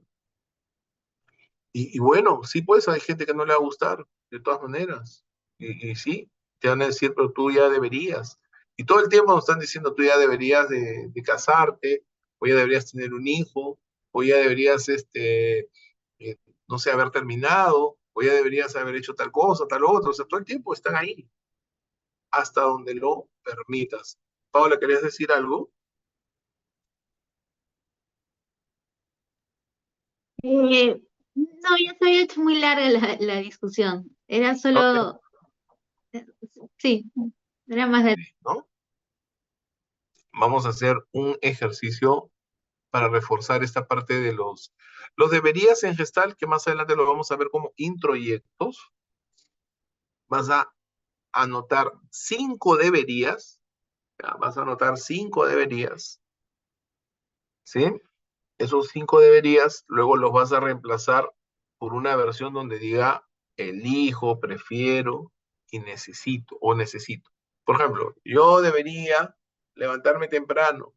Y bueno, sí, pues hay gente que no le va a gustar, de todas maneras. Y sí, te van a decir, pero tú ya deberías. Y todo el tiempo nos están diciendo, tú ya deberías de casarte, o ya deberías tener un hijo, o ya deberías, eh, no sé, haber terminado, o ya deberías haber hecho tal cosa, tal otro. O sea, todo el tiempo están ahí, hasta donde lo permitas. Paola, ¿querías decir algo? No, ya se había hecho muy larga la discusión. Era Ok, solo, sí, era más de... ¿no? Vamos a hacer un ejercicio para reforzar esta parte de los deberías en Gestalt, que más adelante lo vamos a ver como introyectos. Vas a anotar 5 deberías, ya, vas a anotar 5 deberías, ¿sí? Esos 5 deberías, luego los vas a reemplazar por una versión donde diga elijo, prefiero y necesito o necesito. Por ejemplo, yo debería levantarme temprano.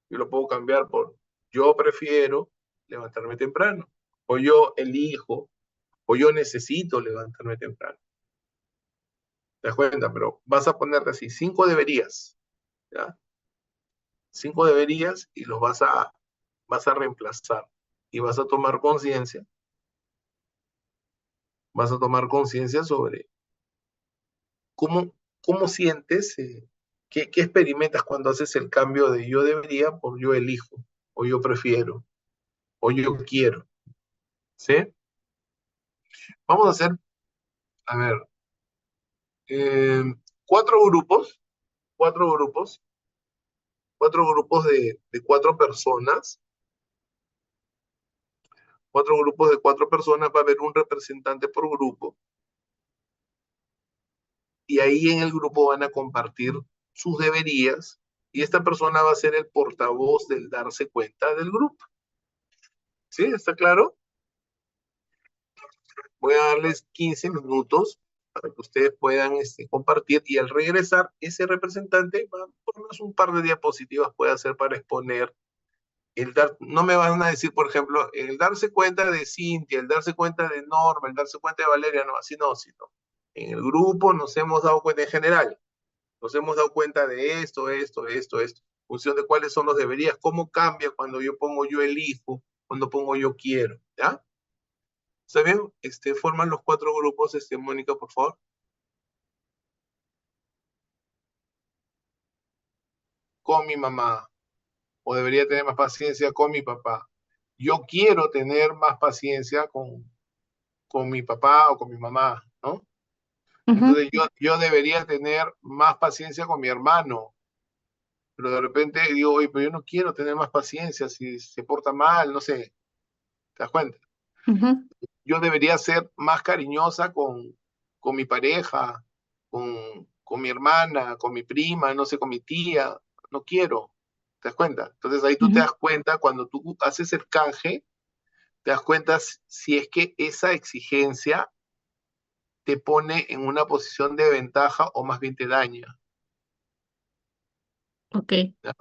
Yo lo puedo cambiar por yo prefiero levantarme temprano, o yo elijo, o yo necesito levantarme temprano. ¿Te das cuenta? Pero vas a ponerte así, 5 deberías, ¿ya? 5 deberías y los vas a reemplazar y vas a tomar conciencia ¿Cómo, cómo sientes? ¿Qué experimentas cuando haces el cambio de yo debería por yo elijo, o yo prefiero, o yo quiero? ¿Sí? Vamos a hacer, a ver, eh, cuatro grupos, cuatro grupos, cuatro grupos de cuatro grupos de cuatro personas, va a haber un representante por grupo, y ahí en el grupo van a compartir sus deberías, y esta persona va a ser el portavoz del darse cuenta del grupo. ¿Sí? ¿Está claro? Voy a darles 15 minutos para que ustedes puedan compartir, y al regresar, ese representante va, por lo menos un par de diapositivas puede hacer para exponer no me van a decir, por ejemplo, el darse cuenta de Cintia, el darse cuenta de Norma, el darse cuenta de Valeria, no, así no, sino en el grupo nos hemos dado cuenta en general, nos hemos dado cuenta de esto, en función de cuáles son los deberías, cómo cambia cuando yo pongo yo elijo, cuando pongo yo quiero, ¿ya? ¿Está bien? Forman los cuatro grupos, Mónica, por favor. Con mi mamá, o debería tener más paciencia con mi papá. Yo quiero tener más paciencia con mi papá o con mi mamá, ¿no? Ujú, Entonces yo debería tener más paciencia con mi hermano, pero de repente digo, oye, pero yo no quiero tener más paciencia si se porta mal, no sé, ¿te das cuenta? ujú, Yo debería ser más cariñosa con mi pareja, con mi hermana, con mi prima, no sé, con mi tía, no quiero, ¿te das cuenta? Entonces ahí tú te ujú. das cuenta, cuando tú haces el canje, te das cuenta si es que esa exigencia te pone en una posición de ventaja o más bien te daña. Ok. ¿Ya?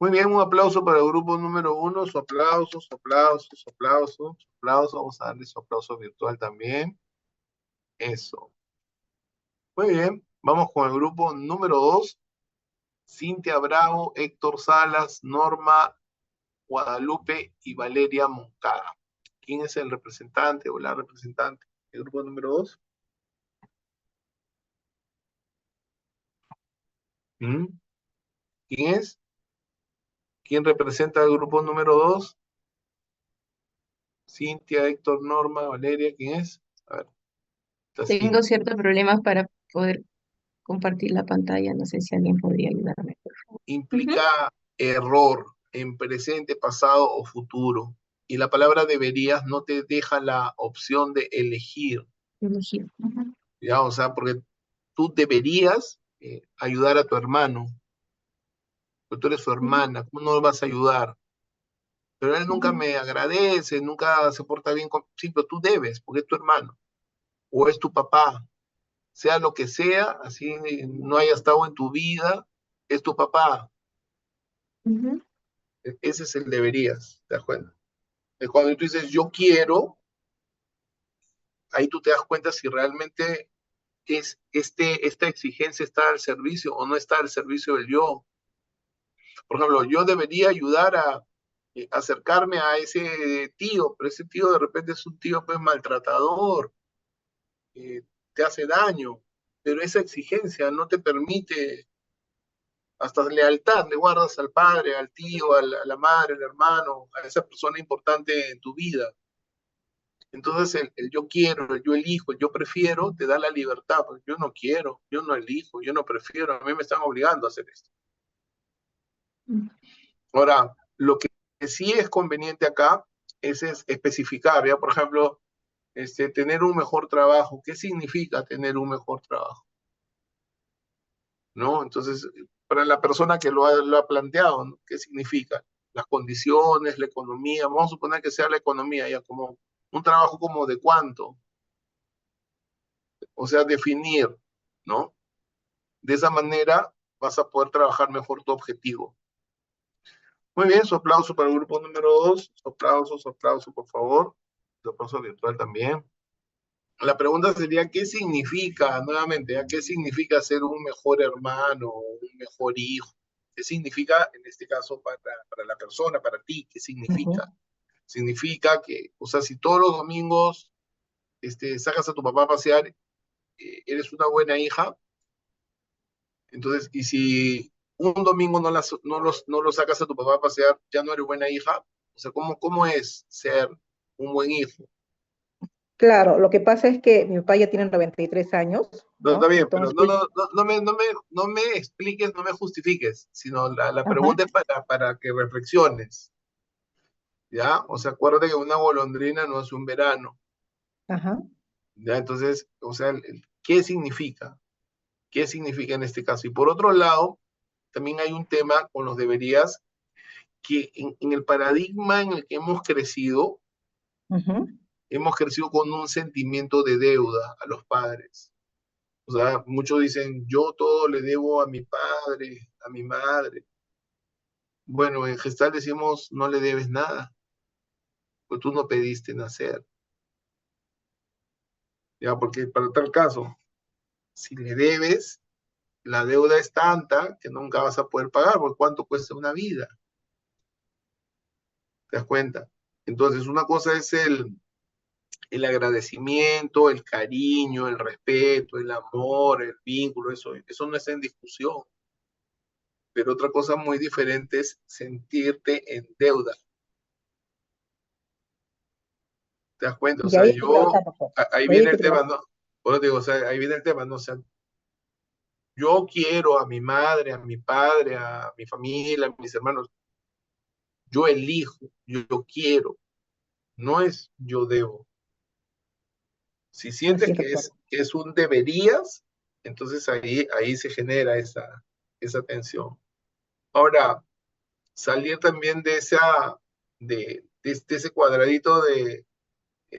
Muy bien, un aplauso para el grupo número uno, su aplauso, su aplauso, su aplauso, su aplauso. Vamos a darle su aplauso virtual también. Eso. Muy bien, vamos con el grupo número dos. Cintia Bravo, Héctor Salas, Norma Guadalupe y Valeria Moncada. ¿Quién es el representante o la representante del grupo número dos? ¿Mm? ¿Quién es? ¿Quién representa el grupo número dos? Cintia, Héctor, Norma, Valeria, ¿quién es? A ver, está Tengo Cintia. ciertos problemas para poder compartir la pantalla. No sé si alguien podría ayudarme, por favor. Ujú. Implica error en presente, pasado o futuro. Y la palabra deberías no te deja la opción de elegir, Elegir. Ujú, ¿ya? O sea, porque tú deberías ayudar a tu hermano, porque tú eres su ujú, hermana, ¿cómo no lo vas a ayudar? Pero él nunca ujú, me agradece, nunca se porta bien con... Sí, pero tú debes, porque es tu hermano, o es tu papá, sea lo que sea, así no haya estado en tu vida, es tu papá. ujú, Ese es el deberías, ¿te das cuenta? Cuando tú dices yo quiero, ahí tú te das cuenta si realmente esta exigencia está al servicio o no está al servicio del yo. Por ejemplo, yo debería ayudar a acercarme a ese tío, pero ese tío de repente es un tío pues maltratador, te hace daño, pero esa exigencia no te permite, hasta lealtad le guardas al padre, al tío, a la madre, al hermano, a esa persona importante en tu vida. Entonces el yo quiero, el yo elijo, el yo prefiero, te da la libertad, porque yo no quiero, yo no elijo, yo no prefiero, a mí me están obligando a hacer esto. ujú. Ahora, lo que sí es conveniente acá es especificar, ¿ya? Por ejemplo, tener un mejor trabajo. ¿Qué significa tener un mejor trabajo? ¿No? Entonces, para la persona que lo ha planteado, ¿no? ¿Qué significa? Las condiciones, la economía, vamos a suponer que sea la economía, ya como un trabajo como de cuánto, o sea, definir, ¿no? De esa manera vas a poder trabajar mejor tu objetivo. Muy bien, su aplauso para el grupo número dos. Su aplauso, por favor. Su aplauso virtual también. La pregunta sería, ¿qué significa, nuevamente, qué significa ser un mejor hermano, un mejor hijo? ¿Qué significa, en este caso, para la persona, para ti? ¿Qué Ujú. significa? Significa que, o sea, si todos los domingos sacas a tu papá a pasear, eres una buena hija, Entonces, y si un domingo no lo sacas a tu papá a pasear, ya no eres buena hija. O sea, ¿cómo es ser un buen hijo? Claro, lo que pasa es que mi papá ya tiene 93 años, No, está ¿no? bien, pero Entonces, no me expliques, no me justifiques, sino la ajá, pregunta es para que reflexiones, ¿ya? O sea, acuérdate que una golondrina no es un verano, ajá, ¿ya? Entonces, o sea, ¿qué significa? ¿Qué significa en este caso? Y por otro lado, también hay un tema con los deberías, que en el paradigma en el que ujú, hemos crecido con un sentimiento de deuda a los padres. O sea, muchos dicen, yo todo le debo a mi padre, a mi madre. Bueno, en Gestal decimos, no le debes nada, pues tú no pediste nacer. Ya, porque para tal caso, si le debes, la deuda es tanta que nunca vas a poder pagar, porque cuánto cuesta una vida, ¿te das cuenta? Entonces, una cosa es el agradecimiento, el cariño, el respeto, el amor, el vínculo, eso no está en discusión. Pero otra cosa muy diferente es sentirte en deuda. ¿Te das cuenta? O y sea, ahí hay que trabajar, mejor. ahí Y ahí hay viene que el tema, trabajar. ¿no? Por eso digo, o sea, ahí viene el tema, ¿no? O sea, yo quiero a mi madre, a mi padre, a mi familia, a mis hermanos. Yo elijo, yo quiero. No es yo debo. Si Así sientes es, doctor. que es un deberías, entonces ahí se genera esa tensión. Ahora, salir también de ese cuadradito de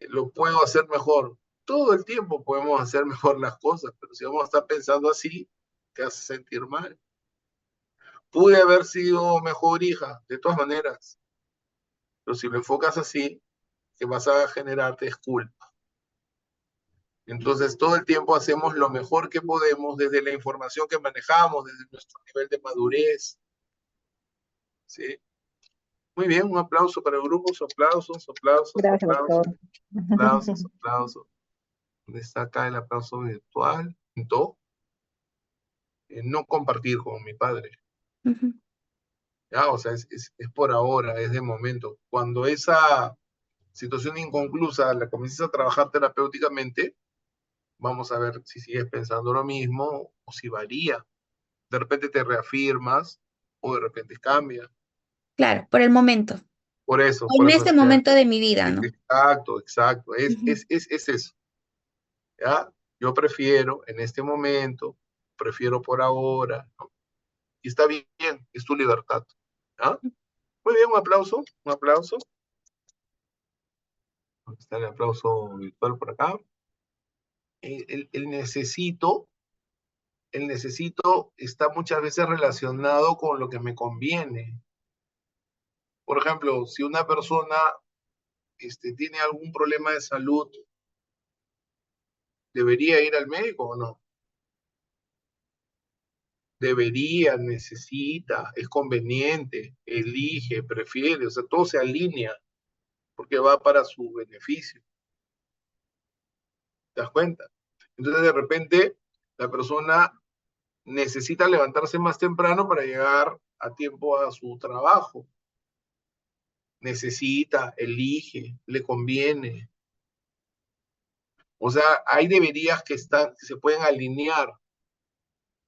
lo puedo hacer mejor. Todo el tiempo podemos hacer mejor las cosas, pero si vamos a estar pensando así, te hace sentir mal. Pude haber sido mejor hija, de todas maneras, pero si lo enfocas así, que vas a generarte es culpa. Entonces, todo el tiempo hacemos lo mejor que podemos desde la información que manejamos, desde nuestro nivel de madurez. ¿Sí? Muy bien, un aplauso para el grupo, aplausos, aplausos, Gracias, aplausos, doctor. aplausos, aplausos. ¿Dónde está acá el aplauso virtual? ¿No? No compartir con mi padre. Ujú. ¿Ya? O sea, es por ahora, es de momento. Cuando esa situación inconclusa la comienzas a trabajar terapéuticamente, vamos a ver si sigues pensando lo mismo o si varía. De repente te reafirmas o de repente cambia. Claro, por el momento. Por En eso este decía, momento de mi vida, ¿no? exacto, exacto, Ujú. es eso. ¿Ya? Yo prefiero en este momento, prefiero por ahora, ¿no? Y está bien, es tu libertad. ¿Ya? Muy bien, un aplauso, un aplauso. Está el aplauso virtual por acá. El el necesito está muchas veces relacionado con lo que me conviene. Por ejemplo, si una persona tiene algún problema de salud, ¿debería ir al médico o no? Debería, necesita, es conveniente, elige, prefiere, o sea, todo se alinea porque va para su beneficio. ¿Te das cuenta? Entonces, de repente, la persona necesita levantarse más temprano para llegar a tiempo a su trabajo. Necesita, elige, le conviene. O sea, hay deberías que se pueden alinear,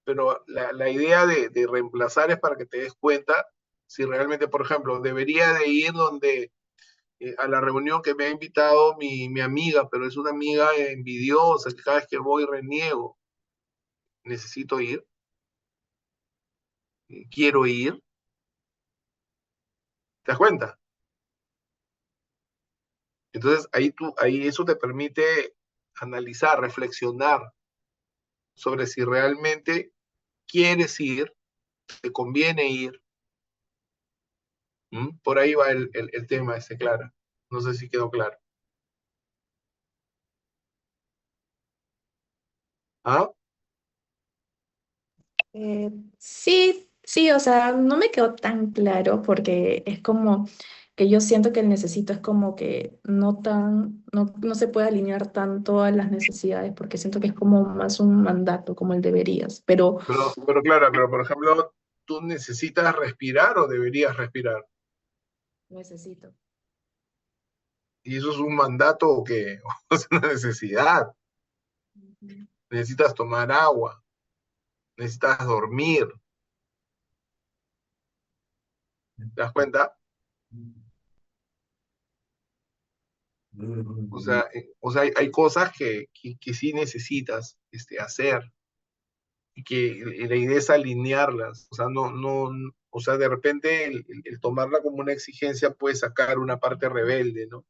pero la idea de reemplazar es para que te des cuenta si realmente, por ejemplo, debería de ir donde a la reunión que me ha invitado mi amiga, pero es una amiga envidiosa, que cada vez que voy reniego. Necesito ir, quiero ir, ¿te das cuenta? Entonces ahí eso te permite analizar, reflexionar sobre si realmente quieres ir, te conviene ir. ¿Mm? Por ahí va el tema ese, claro. No sé si quedó claro. ¿Ah? Sí, sí, o sea, no me quedó tan claro porque es como que yo siento que el necesito es como que no se puede alinear tanto a las necesidades, porque siento que es como más un mandato, como el deberías, pero Pero claro, pero por ejemplo, ¿tú necesitas respirar o deberías respirar? necesito. ¿Y eso es un mandato o qué? ¿O es una necesidad? Ujú. Necesitas tomar agua, necesitas dormir, ¿te das cuenta? O sea, hay cosas que sí necesitas hacer y que la idea es alinearlas. O sea, o sea, de repente el tomarla como una exigencia puede sacar una parte rebelde, ¿no?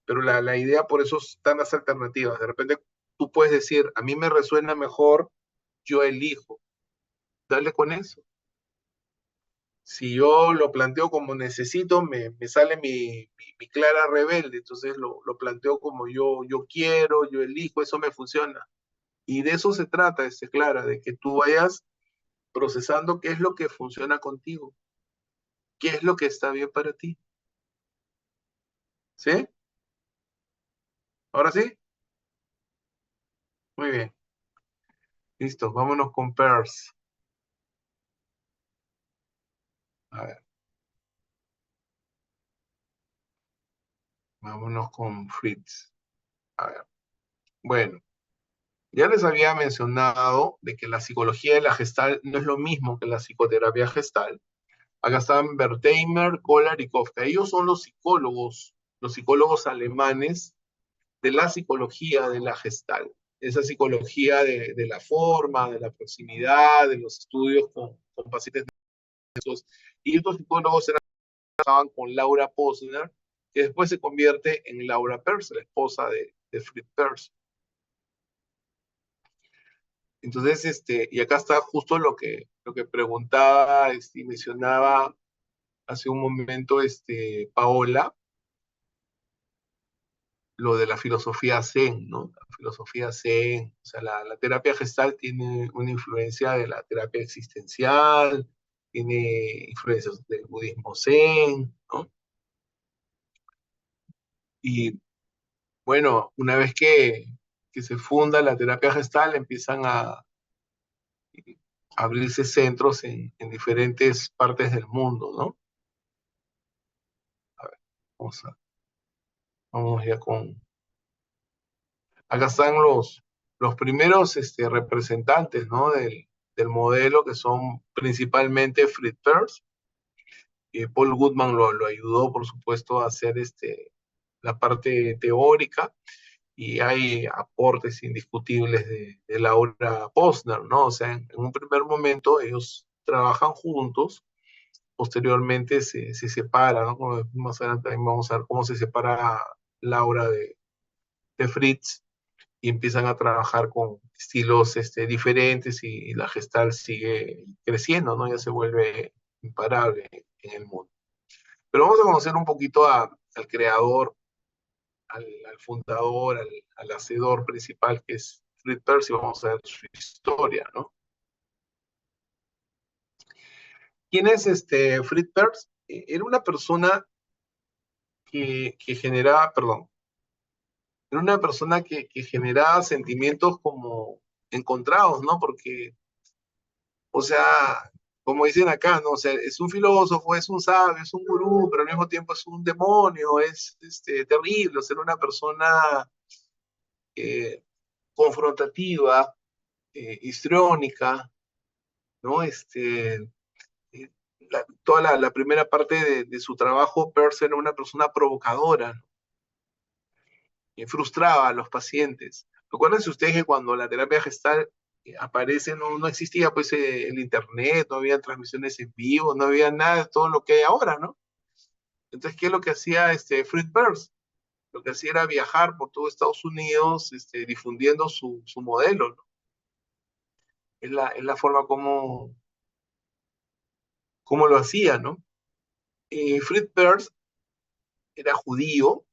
Pero la idea, por eso están las alternativas. De repente tú puedes decir, a mí me resuena mejor, yo elijo. Dale con eso. Si yo lo planteo como necesito, me sale mi clara rebelde, entonces lo planteo como yo quiero, yo elijo, eso me funciona. Y de eso se trata, Clara, de que tú vayas procesando qué es lo que funciona contigo, qué es lo que está bien para ti. ¿Sí? ¿Ahora sí? Muy bien. Listo, vámonos con Peirce. A ver, vámonos con Fritz. A ver, bueno, ya les había mencionado de que la psicología de la Gestalt no es lo mismo que la psicoterapia Gestalt. Acá están Wertheimer, Kohler y Kafka. Ellos son los psicólogos alemanes de la psicología de la Gestalt. Esa psicología de la forma, de la proximidad, de los estudios con pacientes. Y estos psicólogos trabajaban con Laura Posner, que después se convierte en Laura Peirce, la esposa de Fritz Peirce. Entonces, y acá está justo lo que preguntaba y mencionaba hace un momento Paola, lo de la filosofía Zen, ¿no? La filosofía Zen, o sea, la terapia gestal tiene una influencia de la terapia existencial, tiene influencias del budismo Zen, ¿no? Y bueno, una vez que se funda la terapia gestal, empiezan a abrirse centros en diferentes partes del mundo, ¿no? A ver, vamos ya con... Acá están los primeros representantes, ¿no? del modelo, que son principalmente Fritz Perls. Paul Goodman lo ayudó, por supuesto, a hacer la parte teórica, y hay aportes indiscutibles de Laura Posner, ¿no? O sea, en un primer momento ellos trabajan juntos, posteriormente se separan, ¿no? Como más adelante también vamos a ver cómo se separa Laura de Fritz, y empiezan a trabajar con estilos diferentes, y la Gestalt sigue creciendo, ¿no? Ya se vuelve imparable en el mundo. Pero vamos a conocer un poquito al creador, al fundador, al hacedor principal, que es Fritz Perls, y vamos a ver su historia, ¿no? ¿Quién es Fritz Perls? Era una persona que generaba, perdón, era una persona que generaba sentimientos como encontrados, ¿no? Porque, o sea, como dicen acá, ¿no? O sea, es un filósofo, es un sabio, es un gurú, pero al mismo tiempo es un demonio, es terrible, o sea, una persona eh, confrontativa, histriónica, ¿no? Toda la primera parte de su trabajo, Peirce era una persona provocadora, ¿no? Frustraba a los pacientes. Recuérdense ustedes que cuando la terapia gestal aparece, no existía pues el internet, no había transmisiones en vivo, no había nada de todo lo que hay ahora, ¿no? Entonces, ¿qué es lo que hacía Fritz Perls? Lo que hacía era viajar por todo Estados Unidos, difundiendo su modelo, ¿no? Es la forma como lo hacía, ¿no? Fritz Perls era judío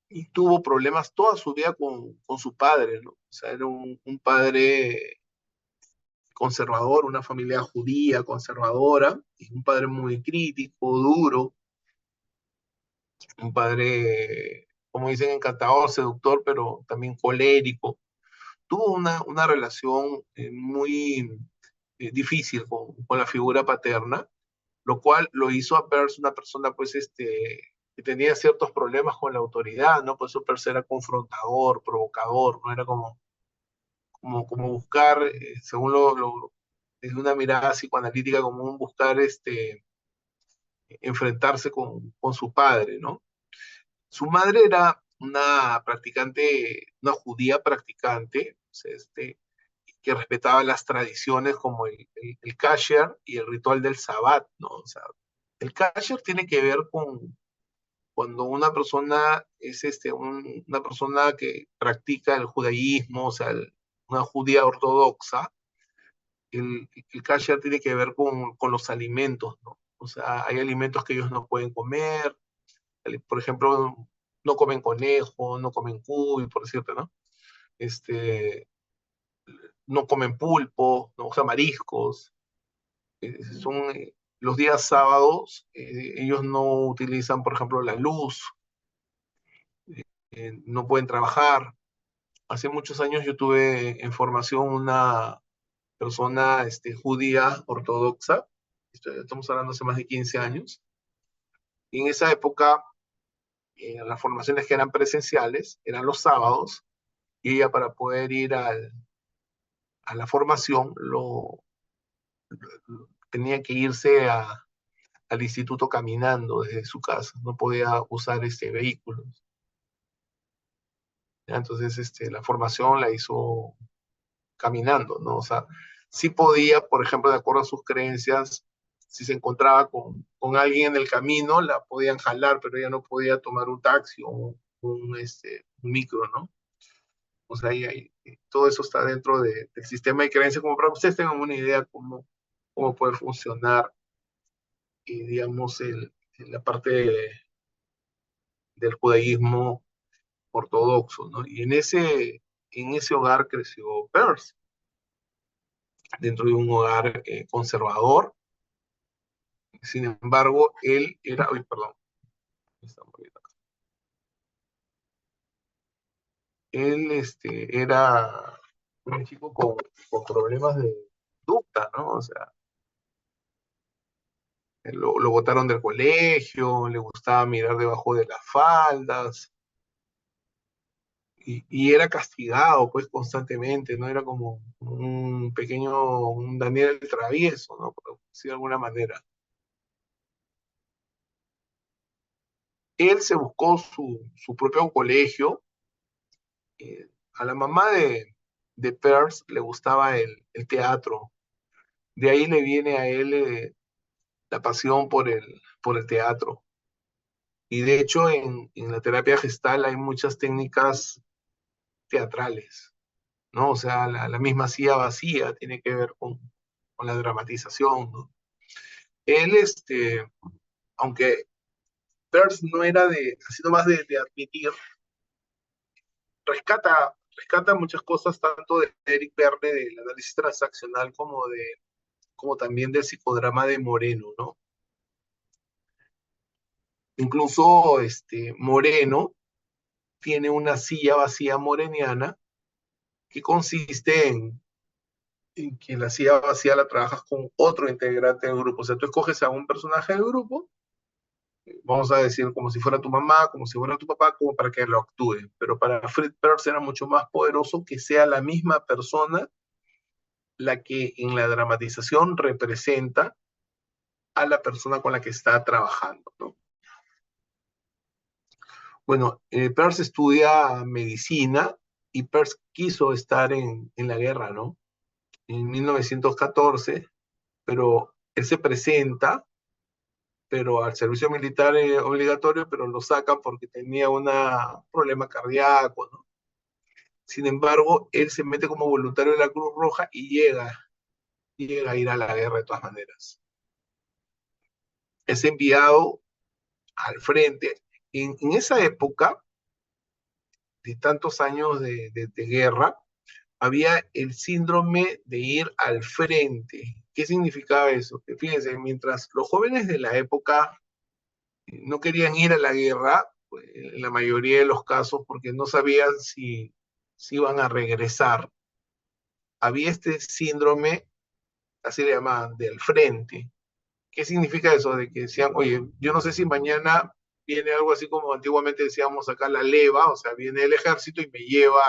y tuvo problemas toda su vida con su padre, ¿no? O sea, era un padre conservador, una familia judía conservadora, y un padre muy crítico, duro, un padre, como dicen, encantador, seductor, pero también colérico. Tuvo una relación muy difícil con la figura paterna, lo cual lo hizo a Peirce una persona, pues, que tenía ciertos problemas con la autoridad, ¿no? Por eso Peirce era confrontador, provocador, ¿no? Era como buscar, según desde una mirada psicoanalítica, como un buscar enfrentarse con su padre, ¿no? Su madre era una practicante, una judía practicante, o sea, que respetaba las tradiciones como el kasher y el ritual del sabbat, ¿no? O sea, el kasher tiene que ver con cuando una persona es una persona que practica el judaísmo, o sea, una judía ortodoxa. El kasher tiene que ver con los alimentos, ¿no? O sea, hay alimentos que ellos no pueden comer, por ejemplo, no comen conejo, no comen cuy, por decirte, ¿no? Este, no comen pulpo, no, o sea, mariscos. Son los días sábados, ellos no utilizan, por ejemplo, la luz, no pueden trabajar. Hace muchos años yo tuve en formación una persona judía ortodoxa, estamos hablando hace más de 15 años, y en esa época las formaciones que eran presenciales eran los sábados, y ella para poder ir a la formación tenía que irse al instituto caminando desde su casa, no podía usar vehículos. ¿Ya? Entonces la formación la hizo caminando, ¿no? O sea, sí podía, por ejemplo, de acuerdo a sus creencias, si se encontraba con alguien en el camino, la podían jalar, pero ella no podía tomar un taxi o un micro, ¿no? O sea, todo eso está dentro del sistema de creencias, como para que ustedes tengan una idea cómo puede funcionar, digamos, la parte del judaísmo ortodoxo, ¿no? Y en ese hogar creció Peirce, dentro de un hogar conservador. Sin embargo, él era, uy, perdón, él era un chico con problemas de conducta, ¿no? O sea, lo botaron del colegio, le gustaba mirar debajo de las faldas, y era castigado, pues, constantemente, ¿no? Era como un Daniel el Travieso, ¿no? Por decir de alguna manera. Él se buscó su propio colegio. A la mamá de Peirce le gustaba el teatro. De ahí le viene a él la pasión por el teatro. Y de hecho, en la terapia gestal hay muchas técnicas teatrales, ¿no? O sea, la misma silla vacía tiene que ver con la dramatización, ¿no? Él, aunque Peirce no era ha sido más de admitir, rescata muchas cosas tanto de Eric Verne, del análisis transaccional, como también del psicodrama de Moreno, ¿no? Incluso Moreno tiene una silla vacía moreniana que consiste en que la silla vacía la trabajas con otro integrante del grupo. O sea, tú escoges a un personaje del grupo, vamos a decir como si fuera tu mamá, como si fuera tu papá, como para que lo actúe. Pero para Fritz Perls era mucho más poderoso que sea la misma persona la que en la dramatización representa a la persona con la que está trabajando, ¿no? Bueno, Peirce estudia medicina, y Peirce quiso estar en la guerra, ¿no? En 1914, pero él se presenta, pero al servicio militar obligatorio, pero lo sacan porque tenía un problema cardíaco, ¿no? Sin embargo, él se mete como voluntario de la Cruz Roja y llega a ir a la guerra de todas maneras. Es enviado al frente. En esa época, de tantos años de guerra, había el síndrome de ir al frente. ¿Qué significaba eso? Que fíjense, mientras los jóvenes de la época no querían ir a la guerra, pues, en la mayoría de los casos, porque no sabían si iban a regresar. Había este síndrome, así le llamaban, del frente. ¿Qué significa eso? De que decían, oye, yo no sé si mañana viene algo así como antiguamente decíamos acá la leva, o sea, viene el ejército y me lleva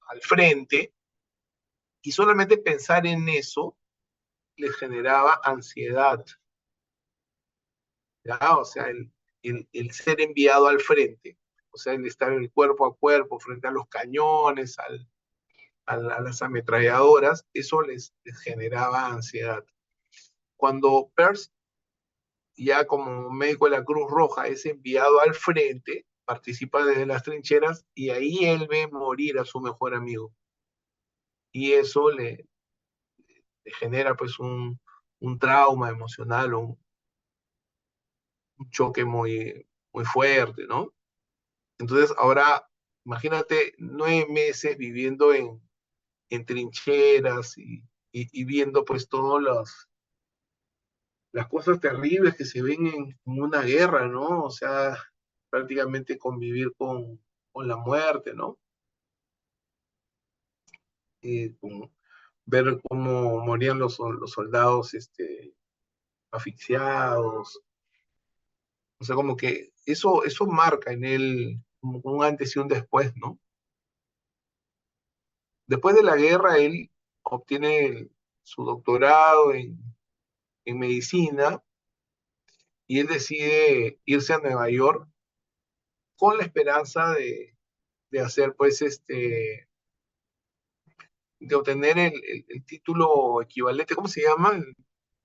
al frente, y solamente pensar en eso les generaba ansiedad, ¿ya? O sea, el ser enviado al frente, o sea, el estar en el cuerpo a cuerpo frente a los cañones, a las ametralladoras, eso les generaba ansiedad. Cuando Peirce, ya como médico de la Cruz Roja, es enviado al frente, participa desde las trincheras y ahí él ve morir a su mejor amigo. Y eso le genera pues un trauma emocional o un choque muy fuerte, ¿no? Entonces ahora, imagínate 9 meses viviendo en trincheras y viendo pues todas las cosas terribles que se ven en una guerra, ¿no? O sea, prácticamente convivir con la muerte, ¿no? Ver cómo morían los soldados asfixiados. O sea, como que eso marca en él como un antes y un después, ¿no? Después de la guerra, él obtiene su doctorado en medicina y él decide irse a Nueva York con la esperanza de hacer, pues, de obtener el título equivalente, ¿cómo se llama?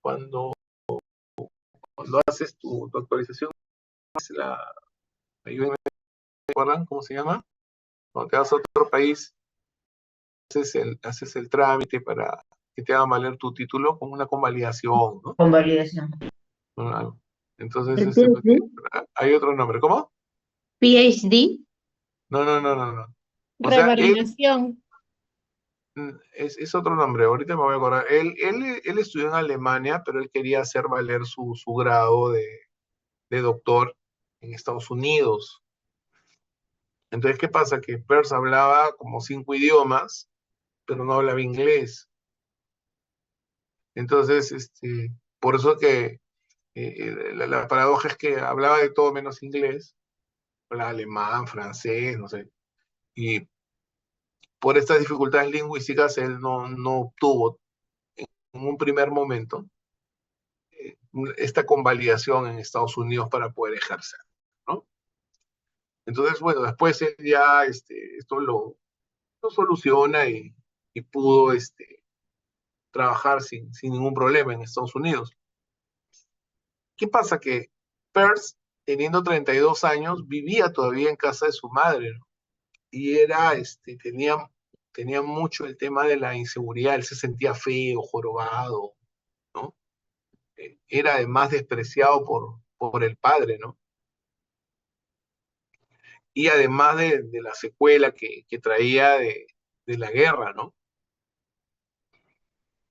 Cuando, cuando haces tu actualización, ayúdenme, ¿recuerdan cómo se llama? Cuando te vas a otro país, haces el trámite para que te hagan valer tu título con una convalidación, ¿no? Convalidación. Ah, entonces, ¿El PhD? hay otro nombre, ¿cómo? PhD. No, no, no, no, no. O sea, Revalidación. es otro nombre, ahorita me voy a acordar. Él estudió en Alemania, pero él quería hacer valer su grado de doctor en Estados Unidos. Entonces, ¿qué pasa? Que Peirce hablaba como 5 idiomas, pero no hablaba inglés. Entonces, por eso que la paradoja es que hablaba de todo menos inglés, hablaba alemán, francés, no sé. Y por estas dificultades lingüísticas, él no obtuvo en un primer momento esta convalidación en Estados Unidos para poder ejercer, ¿no? Entonces, bueno, después él ya esto lo soluciona y pudo trabajar sin ningún problema en Estados Unidos. ¿Qué pasa? Que Peirce, teniendo 32 años, vivía todavía en casa de su madre, ¿no? Y tenía mucho el tema de la inseguridad, él se sentía feo, jorobado, ¿no? Era además despreciado por el padre, ¿no? Y además de la secuela que traía de la guerra, ¿no?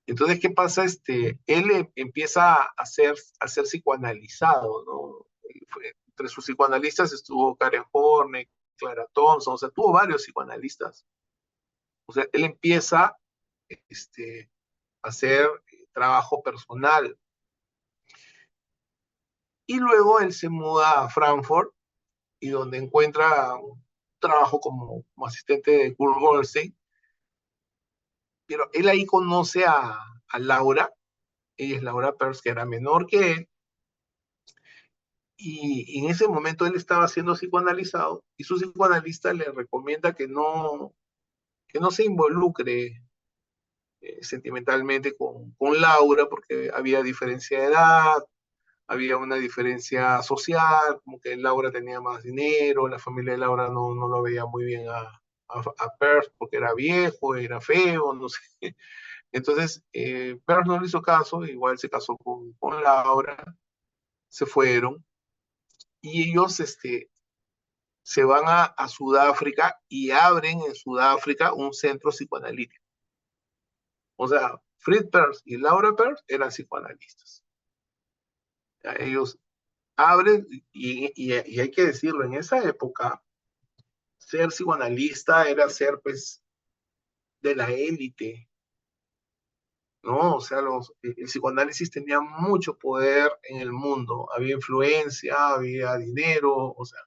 Entonces, ¿qué pasa? Él empieza a ser psicoanalizado, ¿no? Entre sus psicoanalistas estuvo Karen Horney, Clara Thompson, o sea, tuvo varios psicoanalistas. O sea, él empieza a hacer trabajo personal. Y luego él se muda a Frankfurt y donde encuentra un trabajo como asistente de Kurt Goldstein. Pero él ahí conoce a Laura, ella es Laura Peirce, que era menor que él, y en ese momento él estaba siendo psicoanalizado y su psicoanalista le recomienda que no se involucre sentimentalmente con Laura porque había diferencia de edad, había una diferencia social, como que Laura tenía más dinero, la familia de Laura no lo veía muy bien a Peirce porque era viejo, era feo, no sé. Entonces, Peirce no le hizo caso, igual se casó con Laura, se fueron y ellos se van a Sudáfrica y abren en Sudáfrica un centro psicoanalítico. O sea, Fritz Peirce y Laura Peirce eran psicoanalistas. Ellos abre, y hay que decirlo, en esa época, ser psicoanalista era ser, pues, de la élite, ¿no? O sea, el psicoanálisis tenía mucho poder en el mundo, había influencia, había dinero, o sea,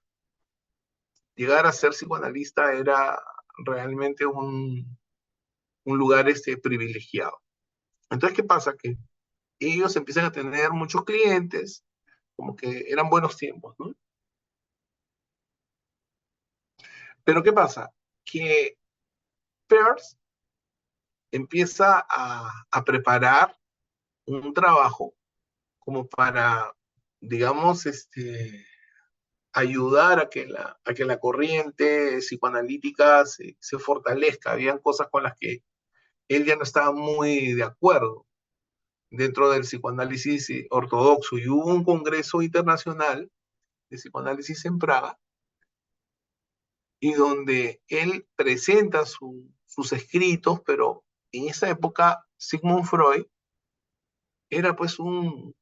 llegar a ser psicoanalista era realmente un lugar privilegiado. Entonces, ¿qué pasa? Que ellos empiezan a tener muchos clientes, como que eran buenos tiempos, ¿no? Pero ¿qué pasa? Que Peirce empieza a preparar un trabajo como para, digamos, ayudar a que la corriente psicoanalítica se fortalezca. Habían cosas con las que él ya no estaba muy de acuerdo dentro del psicoanálisis ortodoxo. Y hubo un congreso internacional de psicoanálisis en Praga, y donde él presenta sus escritos, pero en esa época Sigmund Freud era pues un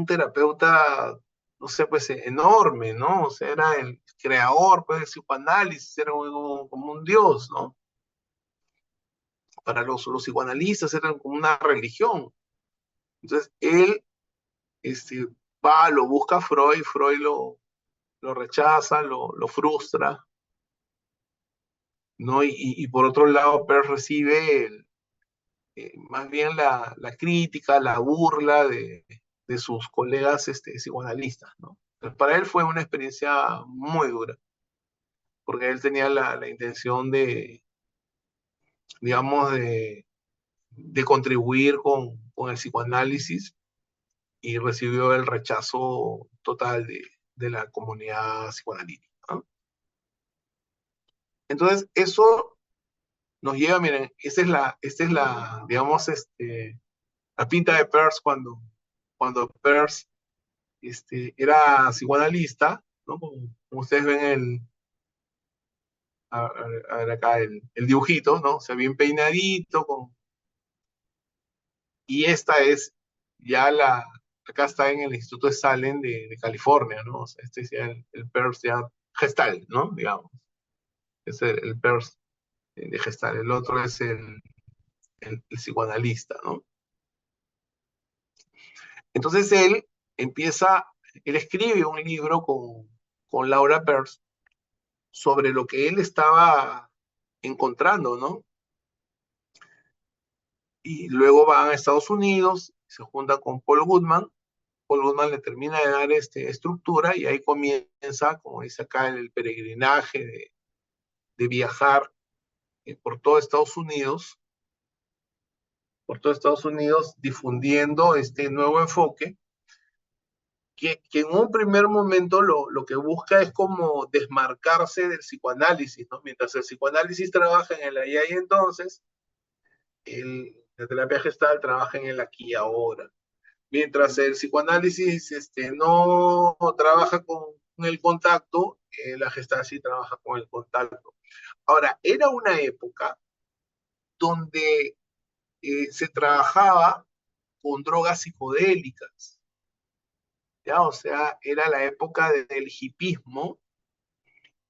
terapeuta, no sé, pues enorme, ¿no? O sea, era el creador pues del psicoanálisis, era como un dios, ¿no? Para los psicoanalistas eran como una religión. Entonces él este, va, lo busca a Freud, Freud lo rechaza, lo frustra, ¿no? Y por otro lado, Peirce recibe más bien la crítica, la burla de sus colegas psicoanalistas, ¿no? Entonces, para él fue una experiencia muy dura, porque él tenía la intención de, digamos, de contribuir con el psicoanálisis, y recibió el rechazo total de la comunidad psicoanalítica, ¿no? Entonces, eso nos lleva, miren, esta es la digamos, la pinta de Peirce cuando Peirce era psicoanalista, ¿no? Como ustedes ven a ver acá el dibujito, ¿no? O sea, bien peinadito, y esta es ya acá está en el Instituto de Salem de California, ¿no? O sea, este es ya el Peirce ya gestal, ¿no? Digamos, es el Peirce de gestal, el otro es el psicoanalista, ¿no? Entonces él escribe un libro con Laura Peirce sobre lo que él estaba encontrando, ¿no? Y luego van a Estados Unidos, se junta con Paul Goodman. Paul Goodman le termina de dar estructura, y ahí comienza, como dice acá, el peregrinaje de viajar por todo Estados Unidos, difundiendo este nuevo enfoque, que en un primer momento lo que busca es como desmarcarse del psicoanálisis, ¿no? Mientras el psicoanálisis trabaja en el allá y entonces, la terapia gestal trabaja en el aquí y ahora. Mientras el psicoanálisis no trabaja con el contacto, la gestal sí trabaja con el contacto. Ahora, era una época donde se trabajaba con drogas psicodélicas, ¿ya? O sea, era la época del hipismo,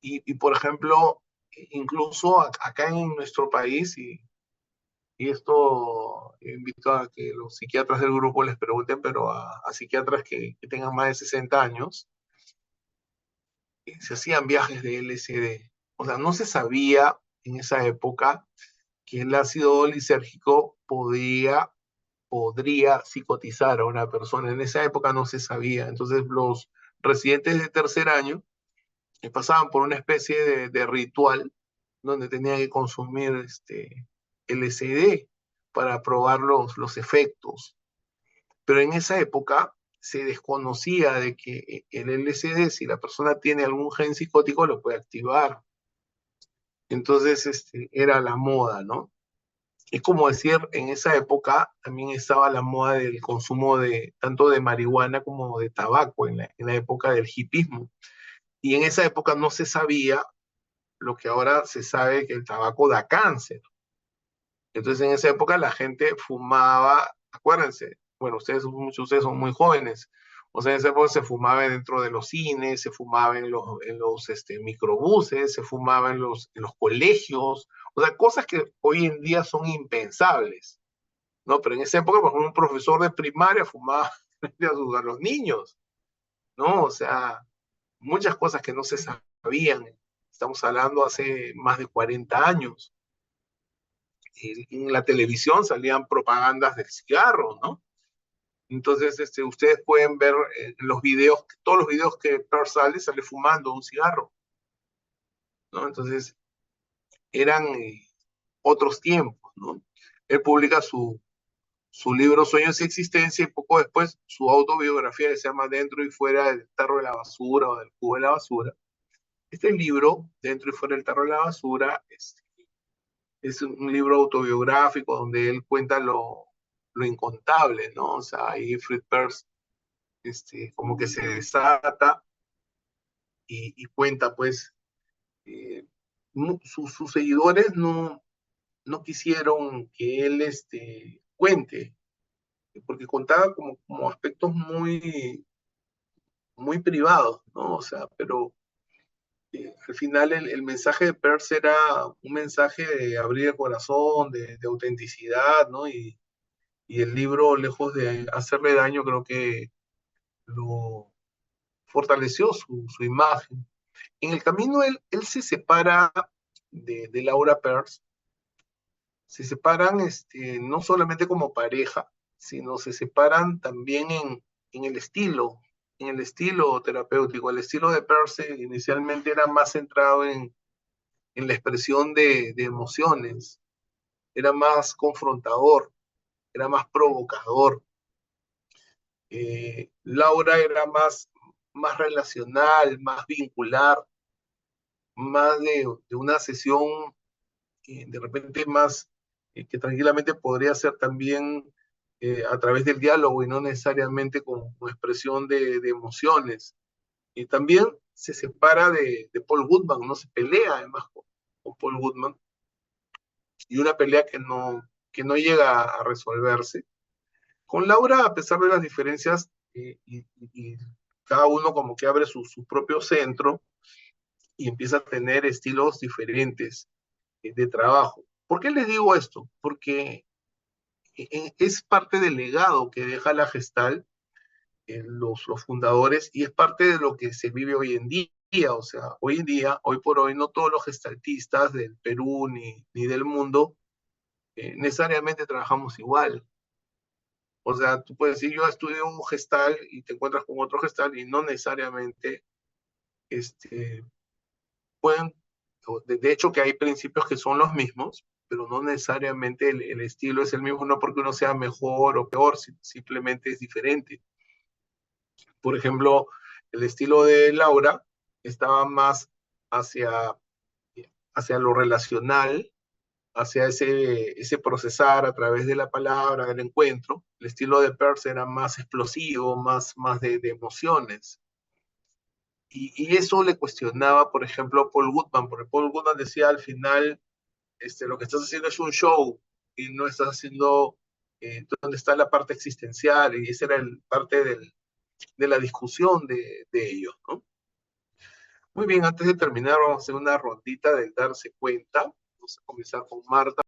y por ejemplo, incluso acá en nuestro país, y esto invito a que los psiquiatras del grupo les pregunten, pero a psiquiatras que tengan más de 60 años, se hacían viajes de LSD. O sea, no se sabía en esa época que el ácido lisérgico podría psicotizar a una persona. En esa época no se sabía. Entonces los residentes de tercer año pasaban por una especie de ritual donde tenían que consumir LSD para probar los efectos. Pero en esa época se desconocía de que el LSD, si la persona tiene algún gen psicótico, lo puede activar. Entonces, era la moda, ¿no? Es como decir, en esa época también estaba la moda del consumo tanto de marihuana como de tabaco, en la época del hipismo. Y en esa época no se sabía lo que ahora se sabe, que el tabaco da cáncer. Entonces en esa época la gente fumaba, acuérdense, bueno, muchos de ustedes son muy jóvenes, O sea, en esa época se fumaba dentro de los cines, se fumaba en los microbuses, se fumaba en los colegios, o sea, cosas que hoy en día son impensables, ¿no? Pero en esa época, por ejemplo, un profesor de primaria fumaba frente a los niños, ¿no? O sea, muchas cosas que no se sabían. Estamos hablando hace más de 40 años. En la televisión salían propagandas del cigarro, ¿no? Entonces, ustedes pueden ver los videos, todos los videos que Pearl sale fumando un cigarro, ¿no? Entonces, eran otros tiempos, ¿no? Él publica su libro Sueños y Existencia y poco después su autobiografía que se llama Dentro y Fuera del Tarro de la Basura o del Cubo de la Basura. Este libro, Dentro y Fuera del Tarro de la Basura, es un libro autobiográfico donde él cuenta lo incontable, ¿no? O sea, ahí Fred Pearce como que se desata y cuenta, pues, eh, sus seguidores no quisieron que él cuente, porque contaba como aspectos muy privados, ¿no? O sea, pero al final el mensaje de Peirce era un mensaje de abrir el corazón, de autenticidad, ¿no? Y el libro, lejos de hacerle daño, creo que lo fortaleció su imagen. En el camino él se separa de Laura Peirce, se separan no solamente como pareja, sino se separan también en el estilo terapéutico. El estilo de Peirce inicialmente era más centrado en la expresión de emociones, era más confrontador, era más provocador. Laura era más relacional, más vincular, más de una sesión de repente más que tranquilamente podría ser también a través del diálogo y no necesariamente con expresión de emociones. Y también se separa de Paul Goodman, no se pelea además con Paul Goodman, y una pelea que no llega a resolverse. Con Laura, a pesar de las diferencias, y cada uno como que abre su propio centro y empieza a tener estilos diferentes de trabajo. ¿Por qué les digo esto? Porque es parte del legado que deja la Gestalt los fundadores y es parte de lo que se vive hoy en día. O sea, hoy en día, hoy por hoy, no todos los gestaltistas del Perú ni del mundo necesariamente trabajamos igual. O sea, tú puedes decir, yo estudio un gestal y te encuentras con otro gestal y no necesariamente pueden, de hecho que hay principios que son los mismos, pero no necesariamente el estilo es el mismo, no porque uno sea mejor o peor, simplemente es diferente. Por ejemplo, el estilo de Laura estaba más hacia, hacia lo relacional, hacia ese procesar a través de la palabra, del encuentro. El estilo de Peirce era más explosivo, más de emociones. Y eso le cuestionaba, por ejemplo, a Paul Goodman, porque Paul Goodman decía al final, lo que estás haciendo es un show y no estás haciendo dónde está la parte existencial, y esa era parte de la discusión de ellos, ¿no? Muy bien, antes de terminar, vamos a hacer una rondita del darse cuenta. Vamos a comenzar con Marta.